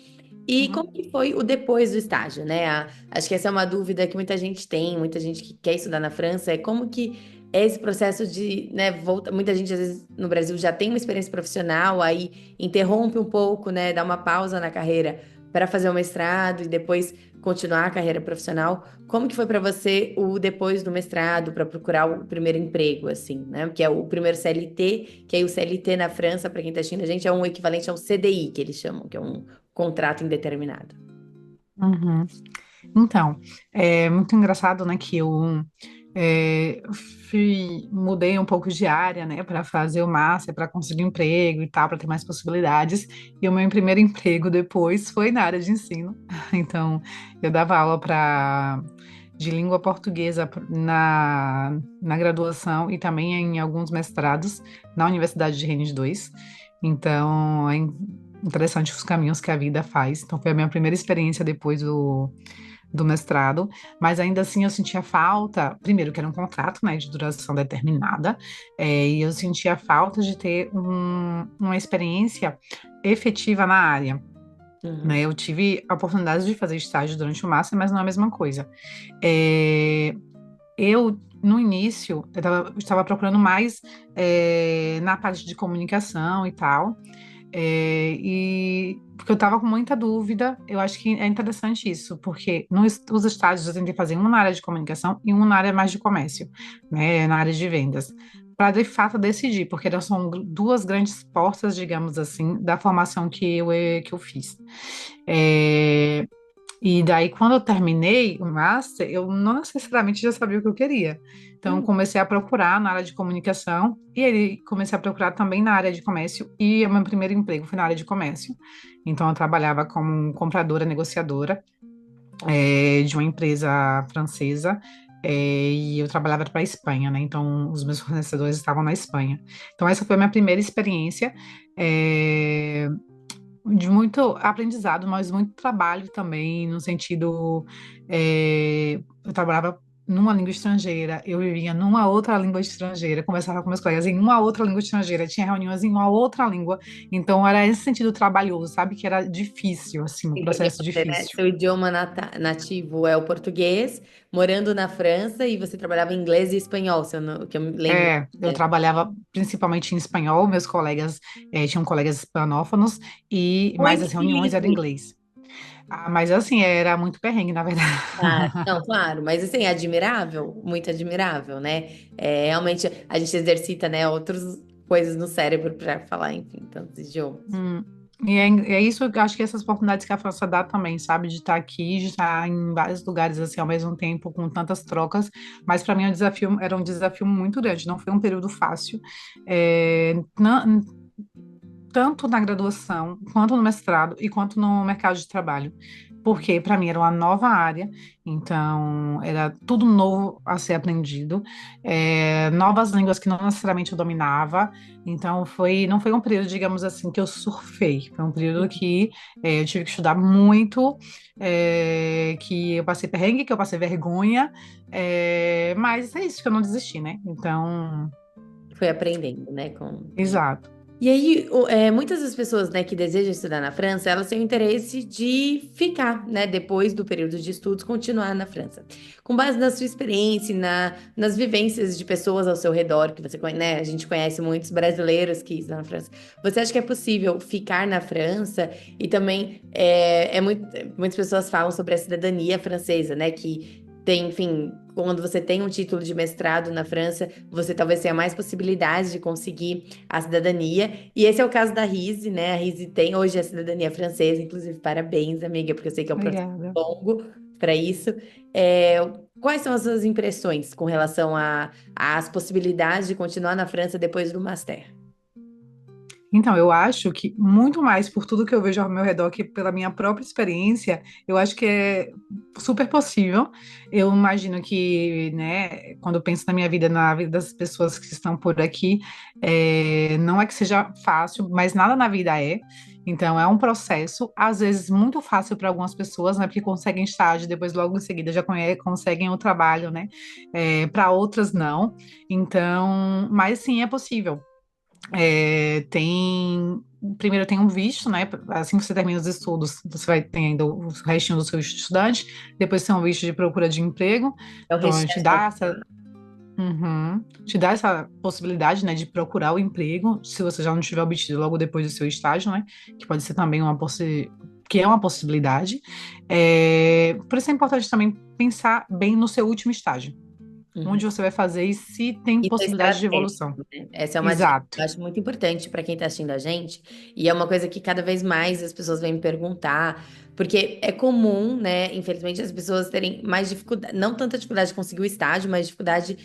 E Uhum. como que foi o depois do estágio, né? Acho que essa é uma dúvida que muita gente tem, muita gente que quer estudar na França, é como que é esse processo de, né, volta, muita gente às vezes no Brasil já tem uma experiência profissional, aí interrompe um pouco, né, dá uma pausa na carreira para fazer o mestrado e depois continuar a carreira profissional. Como que foi para você o depois do mestrado para procurar o primeiro emprego, assim, né? Que é o primeiro CLT, que aí o CLT na França, para quem está assistindo a gente, é um equivalente ao CDI, que eles chamam, que é um contrato indeterminado. Uhum. Então, é muito engraçado, né, que eu mudei um pouco de área, né, para fazer o master, para conseguir emprego e tal, para ter mais possibilidades. E o meu primeiro emprego depois foi na área de ensino. Então, eu dava aula de língua portuguesa na graduação e também em alguns mestrados na Universidade de Rennes 2. Então, é interessante os caminhos que a vida faz. Então, foi a minha primeira experiência depois do mestrado, mas ainda assim eu sentia falta, primeiro que era um contrato, né, de duração determinada, e eu sentia falta de ter uma experiência efetiva na área. Né, Uhum. eu tive a oportunidade de fazer estágio durante o master, mas não é a mesma coisa. É, eu, no início, eu estava procurando mais na parte de comunicação e tal, e porque eu estava com muita dúvida, eu acho que é interessante isso, porque os estágios eu tentei fazer um na área de comunicação e um na área mais de comércio, né, na área de vendas, para de fato decidir, porque elas são duas grandes portas, digamos assim, da formação que eu fiz. É, E daí, quando eu terminei o master, eu não necessariamente já sabia o que eu queria. Então, eu Hum. comecei a procurar na área de comunicação e aí comecei a procurar também na área de comércio. E o meu primeiro emprego foi na área de comércio. Então, eu trabalhava como compradora, negociadora, de uma empresa francesa. E eu trabalhava para a Espanha, né? Então, os meus fornecedores estavam na Espanha. Então, essa foi a minha primeira experiência. eh, de muito aprendizado, mas muito trabalho também, no sentido, eu trabalhava numa língua estrangeira, eu vivia numa outra língua estrangeira, conversava com meus colegas em uma outra língua estrangeira, tinha reuniões em uma outra língua, então era esse sentido trabalhoso, sabe, que era difícil, assim, um Sim, porque processo você, né, difícil. seu idioma nativo é o português, morando na França e você trabalhava em inglês e espanhol, se eu não, que eu me lembro. Eu trabalhava principalmente em espanhol, meus colegas, tinham colegas hispanófonos, mas Muito as reuniões eram em chique. inglês. Ah, mas assim, era muito perrengue, na verdade. Claro, não, claro, mas assim, é admirável, muito admirável, né? É, realmente a gente exercita, né, outras coisas no cérebro para falar, enfim, tantos idiomas. Hum, é isso, eu acho que essas oportunidades que a França dá também, sabe? De estar aqui, de estar em vários lugares assim ao mesmo tempo, com tantas trocas. Mas para mim era um desafio muito grande, não foi um período fácil. Tanto na graduação, quanto no mestrado e quanto no mercado de trabalho, porque para mim era uma nova área, então era tudo novo a ser aprendido, novas línguas que não necessariamente eu dominava, então não foi um período, digamos assim, que eu surfei, foi um período que eu tive que estudar muito, que eu passei perrengue, que eu passei vergonha, mas é isso que eu não desisti, né? Então, Foi aprendendo, né, com exato. E aí, muitas das pessoas, né, que desejam estudar na França, elas têm o interesse de ficar, né, depois do período de estudos, continuar na França. Com base na sua experiência, nas vivências de pessoas ao seu redor, que você conhece, né, a gente conhece muitos brasileiros que estão na França. Você acha que é possível ficar na França? E também, muitas pessoas falam sobre a cidadania francesa, né, que tem, enfim, quando você tem um título de mestrado na França, você talvez tenha mais possibilidades de conseguir a cidadania. E esse é o caso da Rise, né? A Rise tem hoje a cidadania francesa, inclusive parabéns, amiga, porque eu sei que é um processo Obrigada. longo para isso. É, quais são as suas impressões com relação às possibilidades de continuar na França depois do master? Então, eu acho que muito mais por tudo que eu vejo ao meu redor que pela minha própria experiência, eu acho que é super possível. Eu imagino que, né, quando eu penso na minha vida, na vida das pessoas que estão por aqui, não é que seja fácil, mas nada na vida é. Então, é um processo, às vezes muito fácil para algumas pessoas, né, porque conseguem estágio, depois logo em seguida já conseguem o trabalho, né, para outras não. Então, mas sim, é possível. Primeiro tem um visto, né? Assim que você termina os estudos, você vai ter ainda o restinho do seu visto de estudante, depois tem um visto de procura de emprego, É o então recheio. te dá essa possibilidade, né, de procurar o emprego, se você já não tiver obtido logo depois do seu estágio, né? Que pode ser também que é uma possibilidade. Por isso é importante também pensar bem no seu último estágio, onde Uhum. você vai fazer e se tem Isso é possibilidade de estratégico, evolução. né? Essa é uma dica que Exato. eu acho muito importante para quem está assistindo a gente, e é uma coisa que cada vez mais as pessoas vêm me perguntar, porque é comum, né, infelizmente, as pessoas terem mais dificuldade, não tanta dificuldade de conseguir o estágio, mas dificuldade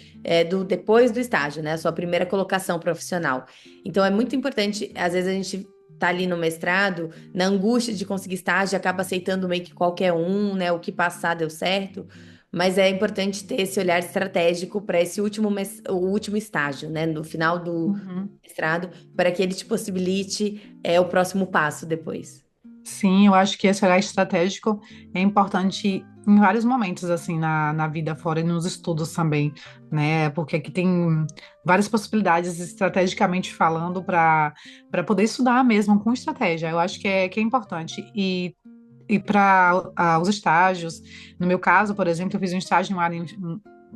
do depois do estágio, né, a sua primeira colocação profissional. Então é muito importante, às vezes a gente tá ali no mestrado, na angústia de conseguir estágio, acaba aceitando meio que qualquer um, né, o que passar deu certo. Mas é importante ter esse olhar estratégico para esse o último estágio, né? No final do Uhum. mestrado, para que ele te possibilite o próximo passo depois. Sim, eu acho que esse olhar estratégico é importante em vários momentos, assim, na vida fora e nos estudos também, né? Porque aqui tem várias possibilidades, estrategicamente falando, para poder estudar mesmo com estratégia. Eu acho que é importante. E para os estágios, no meu caso, por exemplo, eu fiz um estágio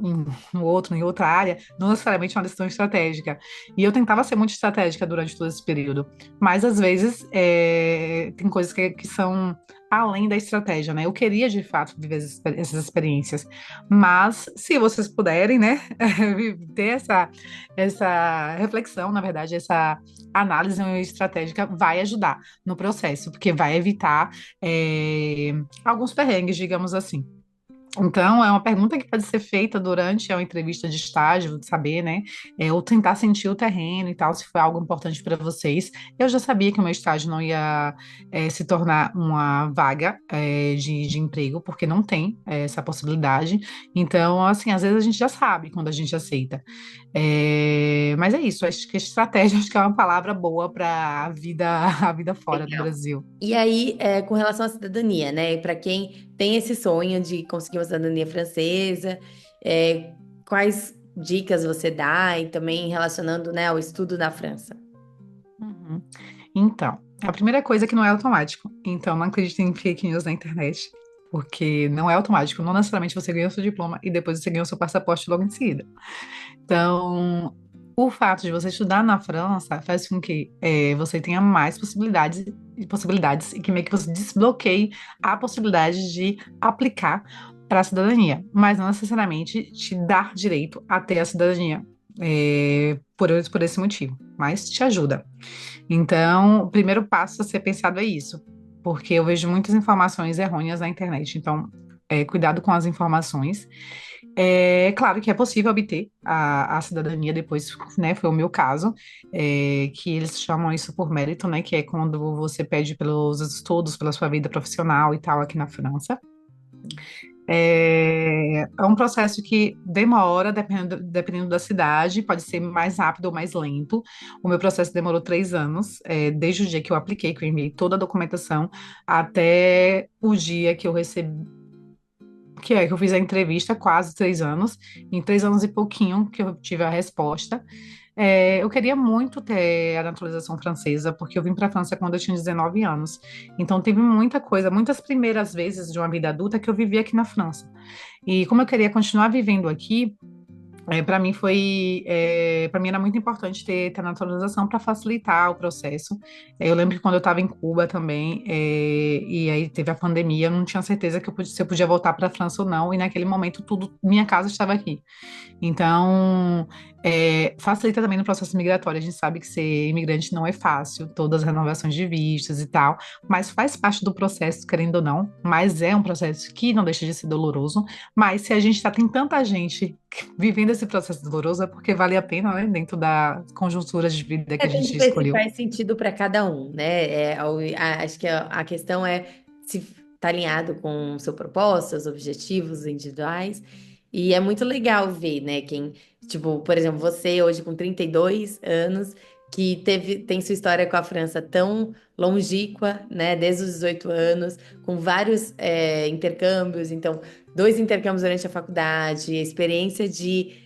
no outro, em outra área, não necessariamente uma decisão estratégica. E eu tentava ser muito estratégica durante todo esse período, mas às vezes tem coisas que são além da estratégia, né? Eu queria de fato viver essas experiências, mas se vocês puderem, né, ter essa reflexão, na verdade, essa análise estratégica vai ajudar no processo, porque vai evitar alguns perrengues, digamos assim. Então, é uma pergunta que pode ser feita durante a entrevista de estágio, de saber, né? Ou tentar sentir o terreno e tal, se foi algo importante para vocês. Eu já sabia que o meu estágio não ia se tornar uma vaga de emprego, porque não tem essa possibilidade. Então, assim, às vezes a gente já sabe quando a gente aceita. Mas é isso, acho que estratégia acho que é uma palavra boa para a vida fora do Legal. Brasil. E aí, com relação à cidadania, né? Para quem tem esse sonho de conseguir uma cidadania francesa, quais dicas você dá e também relacionando, né, ao estudo na França? Uhum. Então, a primeira coisa é que não é automático. Então, não acredite em fake news na internet, porque não é automático. Não necessariamente você ganha o seu diploma e depois você ganha o seu passaporte logo em seguida. Então, o fato de você estudar na França faz com que você tenha mais possibilidades e que meio que você desbloqueie a possibilidade de aplicar para a cidadania, mas não necessariamente te dar direito a ter a cidadania. Por esse motivo, mas te ajuda. Então, o primeiro passo a ser pensado é isso, porque eu vejo muitas informações errôneas na internet. Então, cuidado com as informações. É claro que é possível obter a cidadania depois, né? Foi o meu caso, que eles chamam isso por mérito, né? Que é quando você pede pelos estudos, pela sua vida profissional e tal aqui na França. É um processo que demora, dependendo da cidade, pode ser mais rápido ou mais lento. O meu processo demorou 3 anos, desde o dia que eu apliquei, que eu enviei toda a documentação, até o dia que eu recebi, que eu fiz a entrevista, quase 3 anos. Em 3 anos e pouquinho que eu tive a resposta. Eu queria muito ter a naturalização francesa, porque eu vim para a França quando eu tinha 19 anos. Então, teve muita coisa, muitas primeiras vezes de uma vida adulta que eu vivi aqui na França. E como eu queria continuar vivendo aqui, para mim era muito importante ter a naturalização para facilitar o processo. Eu lembro que quando eu estava em Cuba também, e aí teve a pandemia, eu não tinha certeza se eu podia voltar para a França ou não, e naquele momento minha casa estava aqui. Então, facilita também no processo migratório. A gente sabe que ser imigrante não é fácil, todas as renovações de vistos e tal, mas faz parte do processo, querendo ou não. Mas é um processo que não deixa de ser doloroso. Mas se a gente tem tanta gente vivendo esse processo doloroso, é porque vale a pena, né? Dentro da conjuntura de vida que a Tem que gente ver se escolheu. faz sentido para cada um, né? Acho que a questão é se está alinhado com o seu propósito, seus objetivos individuais. E é muito legal ver, né? Quem, tipo, por exemplo, você hoje com 32 anos, que tem sua história com a França tão longínqua, né? Desde os 18 anos, com vários intercâmbios. Então, 2 intercâmbios durante a faculdade, experiência de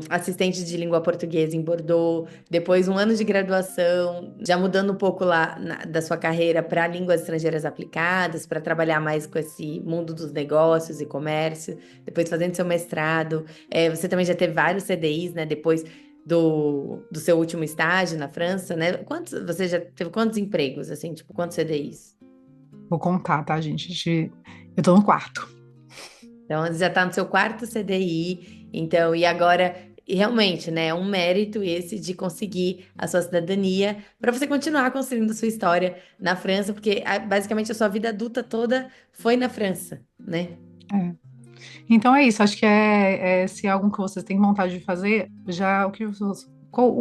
assistente de língua portuguesa em Bordeaux, depois um ano de graduação, já mudando um pouco lá da sua carreira para línguas estrangeiras aplicadas, para trabalhar mais com esse mundo dos negócios e comércio, depois fazendo seu mestrado. Você também já teve vários CDIs, né? Depois do seu último estágio na França, né? Você já teve quantos empregos, assim, tipo, quantos CDIs? Vou contar, tá, gente? Eu tô no quarto. Então, você já está no seu quarto CDI, então, e agora, e realmente, né, é um mérito esse de conseguir a sua cidadania para você continuar construindo sua história na França, porque basicamente a sua vida adulta toda foi na França, né? É. Então é isso, acho que se é algo que vocês têm vontade de fazer, já o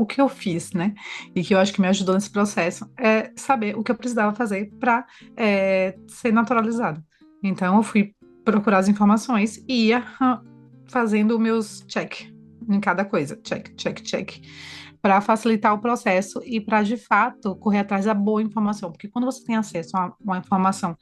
que eu fiz, né? E que eu acho que me ajudou nesse processo é saber o que eu precisava fazer para ser naturalizado. Então eu fui procurar as informações e ia fazendo meus check em cada coisa, check, check, check, para facilitar o processo e para de fato correr atrás da boa informação, porque quando você tem acesso a uma informação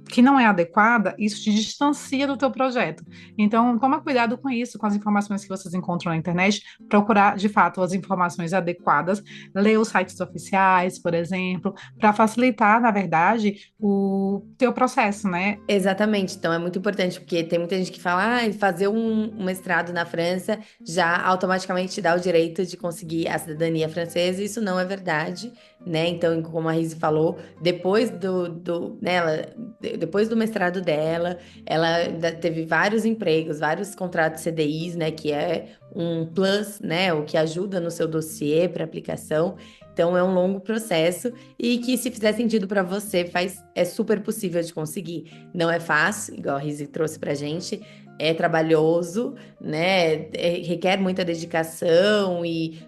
que não é adequada, isso te distancia do teu projeto. Então, toma cuidado com isso, com as informações que vocês encontram na internet, procurar, de fato, as informações adequadas, ler os sites oficiais, por exemplo, para facilitar, na verdade, o teu processo, né? Exatamente, então é muito importante, porque tem muita gente que fala, fazer um mestrado na França já automaticamente te dá o direito de conseguir a cidadania francesa, isso não é verdade, né? Então, como a Rizzi falou, depois do mestrado dela, ela ainda teve vários empregos, vários contratos CDIs, né? Que é um plus, né? O que ajuda no seu dossiê para aplicação. Então, é um longo processo e que, se fizer sentido para você, é super possível de conseguir. Não é fácil, igual a Rizzi trouxe pra gente, é trabalhoso, né? Requer muita dedicação e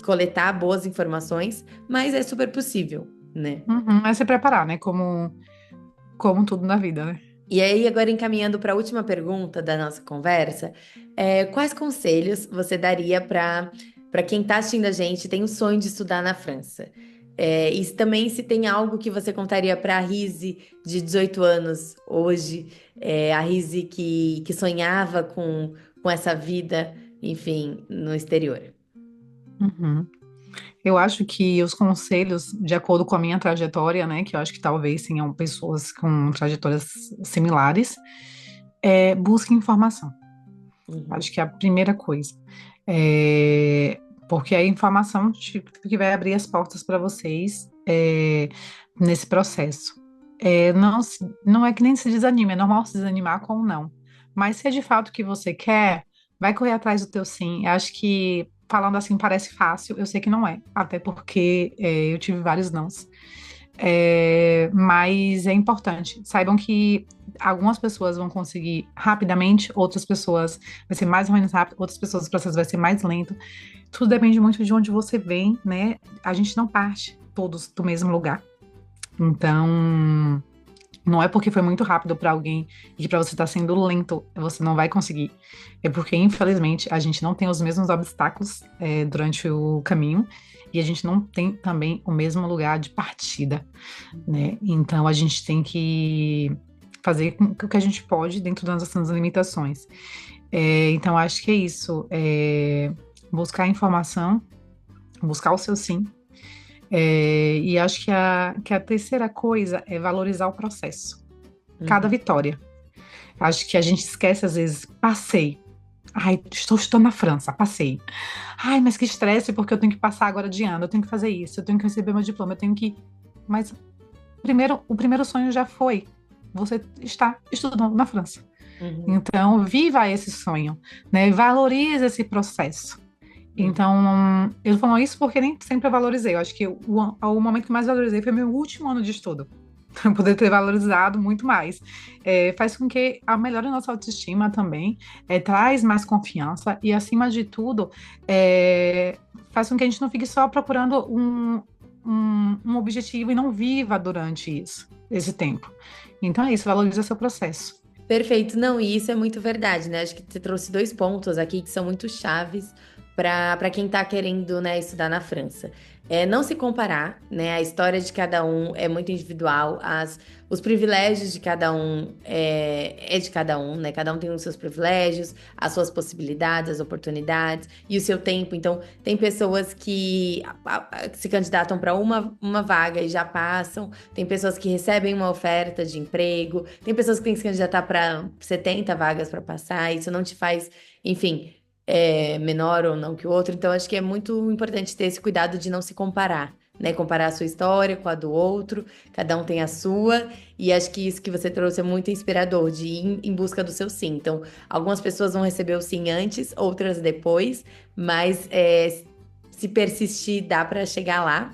coletar boas informações, mas é super possível, né? Uhum, é se preparar, né? Como tudo na vida, né? E aí, agora encaminhando para a última pergunta da nossa conversa, quais conselhos você daria para quem está assistindo a gente e tem o sonho de estudar na França? E também se tem algo que você contaria para a Rizzi de 18 anos hoje, a Rizzi que sonhava com essa vida, enfim, no exterior. Uhum. Eu acho que os conselhos, de acordo com a minha trajetória, né, que eu acho que talvez tenham pessoas com trajetórias similares, busque informação. Uhum. Acho que é a primeira coisa. É, porque é a informação que vai abrir as portas para vocês nesse processo. Não é que nem se desanime, é normal se desanimar com o não. Mas se é de fato o que você quer, vai correr atrás do teu sim. Eu acho que falando assim parece fácil, eu sei que não é, até porque eu tive vários nãos. Mas é importante. Saibam que algumas pessoas vão conseguir rapidamente, outras pessoas vai ser mais ou menos rápido, outras pessoas o processo vai ser mais lento. Tudo depende muito de onde você vem, né? A gente não parte todos do mesmo lugar. Então, não é porque foi muito rápido para alguém e que para você está sendo lento, você não vai conseguir. É porque, infelizmente, a gente não tem os mesmos obstáculos durante o caminho e a gente não tem também o mesmo lugar de partida, né? Então, a gente tem que fazer o que a gente pode dentro das nossas limitações. Então, acho que é isso. Buscar informação, buscar o seu sim. E acho que a terceira coisa é valorizar o processo. Cada Uhum. vitória. Acho que a gente esquece, às vezes, passei. Ai, estou estudando na França, passei. Ai, mas que estresse, porque eu tenho que passar agora de ano, eu tenho que fazer isso, eu tenho que receber meu diploma, eu tenho que. Mas o primeiro sonho já foi. Você está estudando na França. Uhum. Então, viva esse sonho, né? Valorize esse processo. Uhum. Então, eu falo isso porque nem sempre eu valorizei. Eu acho que o momento que mais valorizei foi meu último ano de estudo. Eu poder ter valorizado muito mais. Faz com que melhore a nossa autoestima também, traz mais confiança e, acima de tudo, faz com que a gente não fique só procurando um objetivo e não viva durante esse tempo. Então é isso, valoriza seu processo. Perfeito, não, e isso é muito verdade, né? Acho que você trouxe dois pontos aqui que são muito chaves para quem está querendo, né, estudar na França. Não se comparar, né? A história de cada um é muito individual, os privilégios de cada um é de cada um, né? Cada um tem os seus privilégios, as suas possibilidades, as oportunidades e o seu tempo. Então, tem pessoas que se candidatam para uma vaga e já passam, tem pessoas que recebem uma oferta de emprego, tem pessoas que têm que se candidatar para 70 vagas para passar, isso não te faz, enfim, menor ou não que o outro. Então, acho que é muito importante ter esse cuidado de não se comparar, né? Comparar a sua história com a do outro, cada um tem a sua, e acho que isso que você trouxe é muito inspirador, de ir em busca do seu sim. Então, algumas pessoas vão receber o sim antes, outras depois, mas se persistir, dá para chegar lá.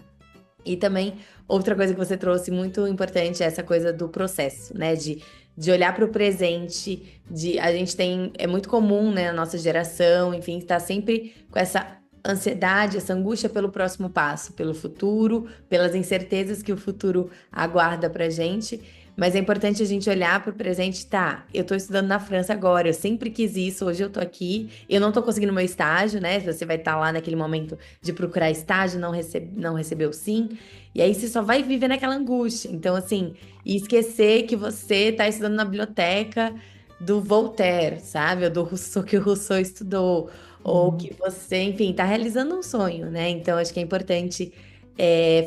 E também, outra coisa que você trouxe muito importante é essa coisa do processo, né? De olhar para o presente, a gente tem, é muito comum, né, na nossa geração, enfim, estar sempre com essa ansiedade, essa angústia pelo próximo passo, pelo futuro, pelas incertezas que o futuro aguarda pra gente. Mas é importante a gente olhar para o presente, tá? Eu tô estudando na França agora, eu sempre quis isso, hoje eu tô aqui, eu não tô conseguindo meu estágio, né? Você vai estar lá naquele momento de procurar estágio, não recebeu sim, e aí você só vai viver naquela angústia. Então, assim, e esquecer que você tá estudando na biblioteca do Voltaire, sabe? Ou do Rousseau, que o Rousseau estudou, ou Uhum. que você, enfim, tá realizando um sonho, né? Então, acho que é importante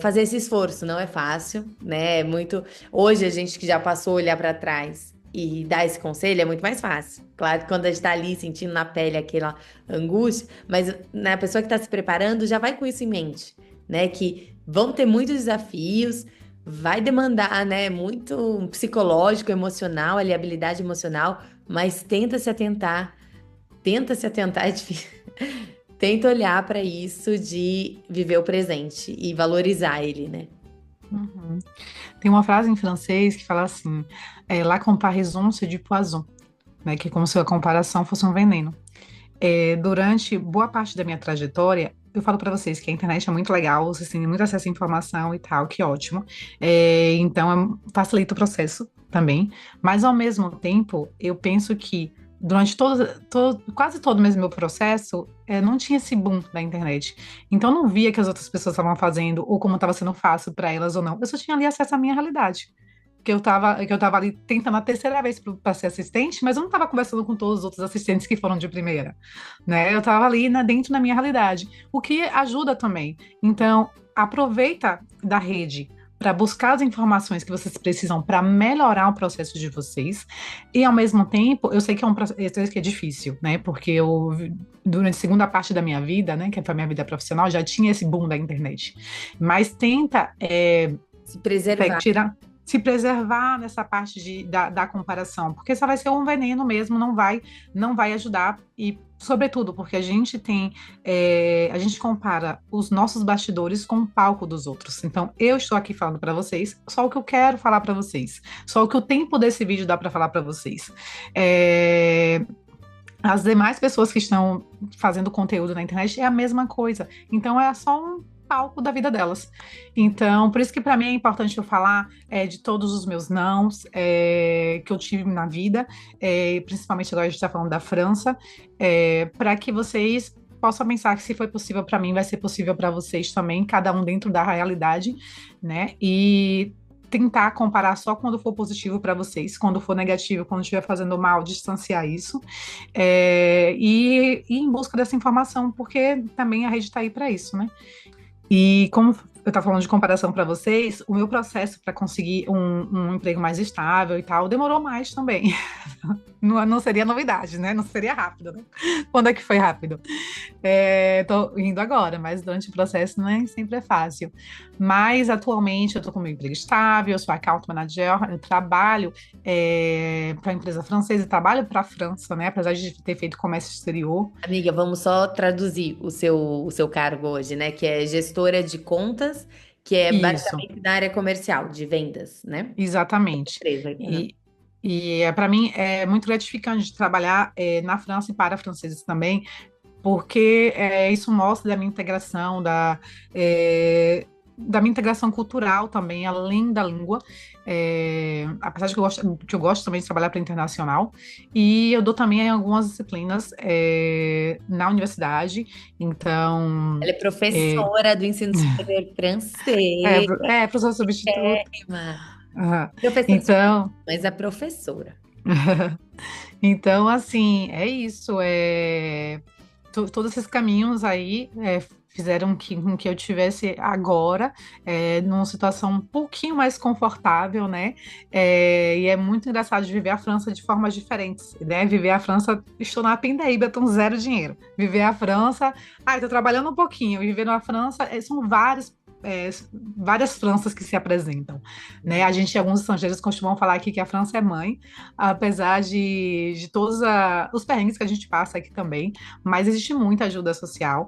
fazer esse esforço, não é fácil, né? É muito. Hoje, a gente que já passou a olhar para trás e dar esse conselho é muito mais fácil. Claro que quando a gente tá ali sentindo na pele aquela angústia, mas né, a pessoa que está se preparando já vai com isso em mente, né? Que vão ter muitos desafios, vai demandar, né, muito psicológico, emocional, ali, habilidade emocional, mas tenta se atentar, é difícil. Tenta olhar para isso de viver o presente e valorizar ele, né? Uhum. Tem uma frase em francês que fala assim, la comparaison c'est du poison, né? Que é como se a comparação fosse um veneno. Durante boa parte da minha trajetória, eu falo para vocês que a internet é muito legal, vocês têm muito acesso à informação e tal, que ótimo. Então, facilita o processo também. Mas, ao mesmo tempo, eu penso que durante quase todo mesmo meu processo, não tinha esse boom da internet. Então, eu não via que as outras pessoas estavam fazendo, ou como estava sendo fácil para elas ou não. Eu só tinha ali acesso à minha realidade que eu tava ali tentando a terceira vez para ser assistente, mas eu não estava conversando com todos os outros assistentes que foram de primeira, né? Eu estava ali dentro da minha realidade, o que ajuda também. Então, aproveita da rede para buscar as informações que vocês precisam para melhorar o processo de vocês, e ao mesmo tempo, eu sei que eu sei que é difícil, né? Porque durante a segunda parte da minha vida, né, que foi a minha vida profissional, já tinha esse boom da internet. Mas tenta Se preservar. tirar, se preservar nessa parte da comparação, porque só vai ser um veneno mesmo, não vai ajudar, e sobretudo porque a gente compara os nossos bastidores com o palco dos outros. Então, eu estou aqui falando para vocês só o que eu quero falar para vocês, só o que o tempo desse vídeo dá para falar para vocês. As demais pessoas que estão fazendo conteúdo na internet é a mesma coisa. Então, é só um palco da vida delas. Então, por isso que para mim é importante eu falar de todos os meus nãos que eu tive na vida, principalmente agora a gente está falando da França, para que vocês possam pensar que se foi possível para mim, vai ser possível para vocês também, cada um dentro da realidade, né? E tentar comparar só quando for positivo para vocês, quando for negativo, quando estiver fazendo mal, distanciar isso, e ir em busca dessa informação, porque também a rede está aí para isso, né? E como eu estava falando de comparação para vocês, o meu processo para conseguir um emprego mais estável e tal demorou mais também. Não seria novidade, né? Não seria rápido, né? Quando é que foi rápido? Tô indo agora, mas durante o processo nem sempre é fácil. Mas atualmente eu estou com meu emprego estável, eu sou account manager, eu trabalho para a empresa francesa e trabalho para a França, né? Apesar de ter feito comércio exterior. Amiga, vamos só traduzir o seu cargo hoje, né? Que é gestora de contas, que é Isso, basicamente da área comercial, de vendas, né? exatamente. Empresa. Aham. E para mim é muito gratificante trabalhar na França e para franceses também, porque isso mostra da minha integração, da minha integração cultural também, além da língua. Apesar de que eu gosto também de trabalhar para internacional, e eu dou também algumas disciplinas na universidade, então. Ela é É, professora do ensino superior francês. professor substituto. Emma. Aham. Professora, Então, mas a professora. então, assim, é isso. Todos esses caminhos aí fizeram com que eu tivesse agora numa situação um pouquinho mais confortável, né? E é muito engraçado de viver a França de formas diferentes, né? Viver a França, estou na pindaíba, estou zero dinheiro. Viver a França, estou trabalhando um pouquinho. Viver na França, são várias Franças que se apresentam, né? Alguns estrangeiros costumam falar aqui que a França é mãe, apesar de todos os perrengues que a gente passa aqui também, mas existe muita ajuda social,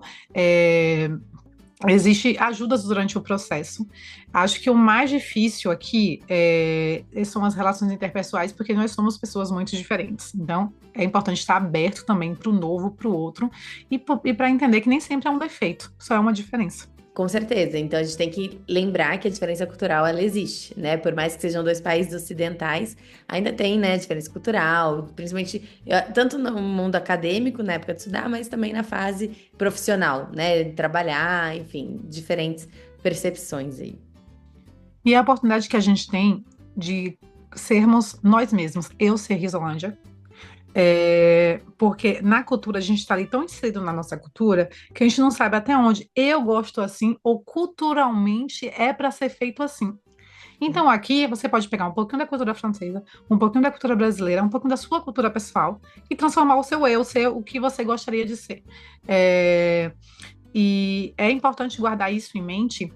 existe ajudas durante o processo. Acho que o mais difícil aqui são as relações interpessoais, porque nós somos pessoas muito diferentes. Então, é importante estar aberto também para o novo, para o outro, e para entender que nem sempre é um defeito, só é uma diferença. Com certeza. Então a gente tem que lembrar que a diferença cultural ela existe, né? Por mais que sejam dois países ocidentais, ainda tem, né, diferença cultural, principalmente tanto no mundo acadêmico, na época de estudar, mas também na fase profissional, né? De trabalhar, enfim, diferentes percepções aí. E a oportunidade que a gente tem de sermos nós mesmos, eu ser Risolândia, porque na cultura a gente está ali tão inserido na nossa cultura que a gente não sabe até onde eu gosto assim ou culturalmente é para ser feito assim. Então aqui você pode pegar um pouquinho da cultura francesa, um pouquinho da cultura brasileira, um pouquinho da sua cultura pessoal e transformar o seu eu, ser o que você gostaria de ser. É, e é importante guardar isso em mente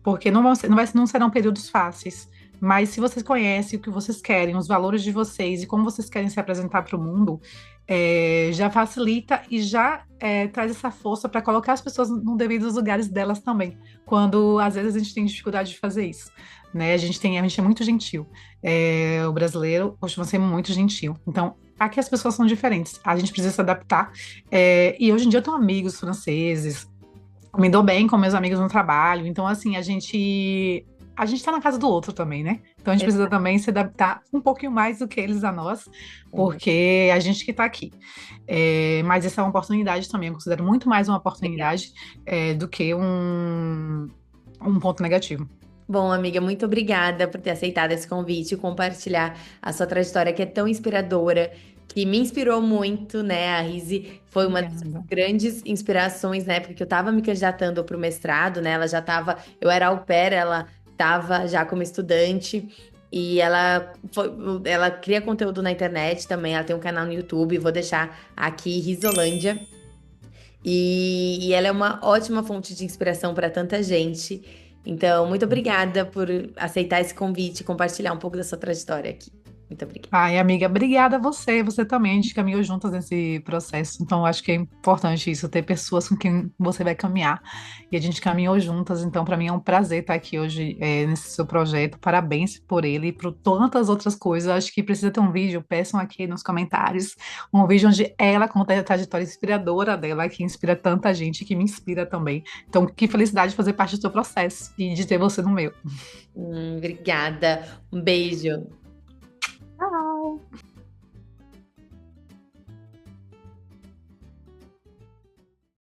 porque não serão períodos fáceis. Mas se vocês conhecem o que vocês querem, os valores de vocês e como vocês querem se apresentar para o mundo, já facilita e já traz essa força para colocar as pessoas nos devidos lugares delas também, quando às vezes a gente tem dificuldade de fazer isso. Né? A gente é muito gentil. O brasileiro costuma ser muito gentil. Então, aqui as pessoas são diferentes. A gente precisa se adaptar. E hoje em dia eu tenho amigos franceses, me dou bem com meus amigos no trabalho. Então, assim, a gente tá na casa do outro também, né? Então a gente precisa também se adaptar um pouquinho mais do que eles a nós, porque é a gente que tá aqui. Mas essa é uma oportunidade também, eu considero muito mais uma oportunidade do que um ponto negativo. Bom, amiga, muito obrigada por ter aceitado esse convite e compartilhar a sua trajetória que é tão inspiradora, que me inspirou muito, né? A Rizzi foi uma das Obrigada. grandes inspirações na época que eu estava me candidatando para o mestrado, né? Ela já estava, eu era au pair, ela estava já como estudante e ela cria conteúdo na internet também, ela tem um canal no YouTube, vou deixar aqui, Risolândia. E ela é uma ótima fonte de inspiração para tanta gente. Então, muito obrigada por aceitar esse convite e compartilhar um pouco da sua trajetória aqui. Muito obrigada. Ai, amiga, obrigada a você também, a gente caminhou juntas nesse processo, então eu acho que é importante isso, ter pessoas com quem você vai caminhar, e a gente caminhou juntas, então para mim é um prazer estar aqui hoje nesse seu projeto, parabéns por ele e por tantas outras coisas, eu acho que precisa ter um vídeo, peçam aqui nos comentários, um vídeo onde ela conta a trajetória inspiradora dela, que inspira tanta gente, que me inspira também, então que felicidade fazer parte do seu processo, e de ter você no meu. Obrigada. Um beijo.